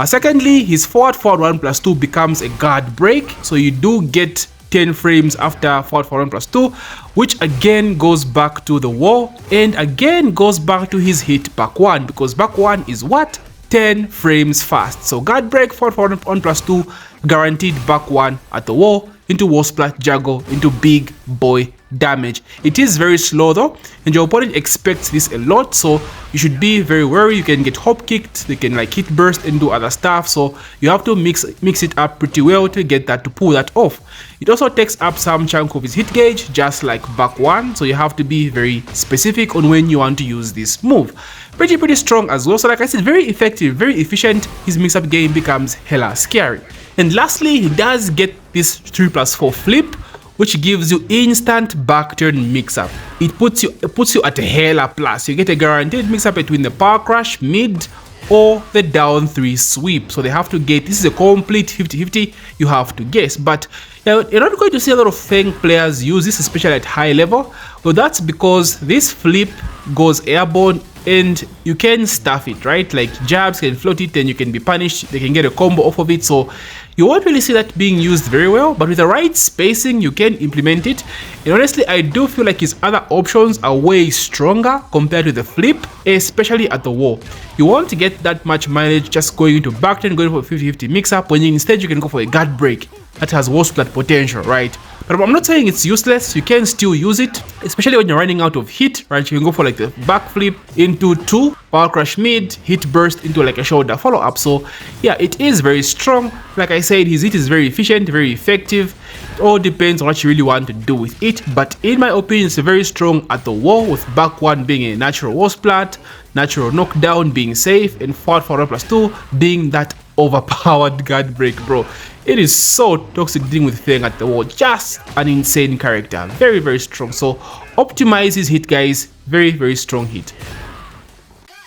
Secondly, his forward 1+2 becomes a guard break, so you do get 10 frames after forward 1+2, which again goes back to the wall and again goes back to his hit back 1, because back 1 is what? 10 frames fast. So guard break, forward 1+2, guaranteed back 1 at the wall into wall splat juggle into big boy damage. It is very slow though, and your opponent expects this a lot, so you should be very wary. You can get hop kicked, they can like hit burst and do other stuff, so you have to mix it up pretty well to get that, to pull that off. It also takes up some chunk of his hit gauge, just like back 1, so you have to be very specific on when you want to use this move. Pretty strong as well. So like I said, very effective, very efficient. His mix-up game becomes hella scary. And lastly, he does get this 3+4 flip, which gives you instant back turn mix-up. It puts you at a hella plus. You get a guaranteed mix-up between the power crush, mid, or the down 3 sweep. So they have to get, this is a complete 50-50, you have to guess. But you're not going to see a lot of FENG players use this, especially at high level. Well, that's because this flip goes airborne and you can stuff it, right? Like jabs can float it and you can be punished, they can get a combo off of it. So You won't really see that being used very well, but with the right spacing, you can implement it. And honestly, I do feel like his other options are way stronger compared to the flip, especially at the wall. You won't get that much mileage just going into back turn, going for a 50-50 mix-up, when instead you can go for a guard break that has wall splat potential, right? But I'm not saying it's useless. You can still use it, especially when you're running out of hit, right? You can go for like the backflip into 2, power crush mid, hit burst into like a shoulder follow-up. So yeah, it is very strong. Like I said, his hit is very efficient, very effective. It all depends on what you really want to do with it. But in my opinion, it's very strong at the wall, with back 1 being a natural wall splat, natural knockdown being safe, and forward 4+2 being that overpowered guard break, bro. It is so toxic dealing with FENG at the wall. Just an insane character. Very, very strong. So optimize his hit, guys. Very, very strong hit.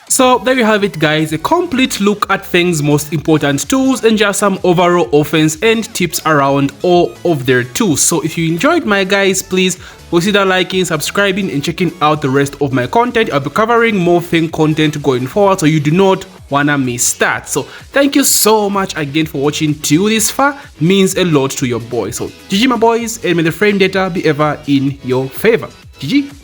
So there you have it, guys, a complete look at FENG's most important tools and just some overall offense and tips around all of their tools. So if you enjoyed my guys, please consider liking, subscribing, and checking out the rest of my content. I'll be covering more FENG content going forward, so you do not wanna miss that. So thank you so much again for watching till this far. It means a lot to your boy. So GG my boys, and may the frame data be ever in your favor. GG.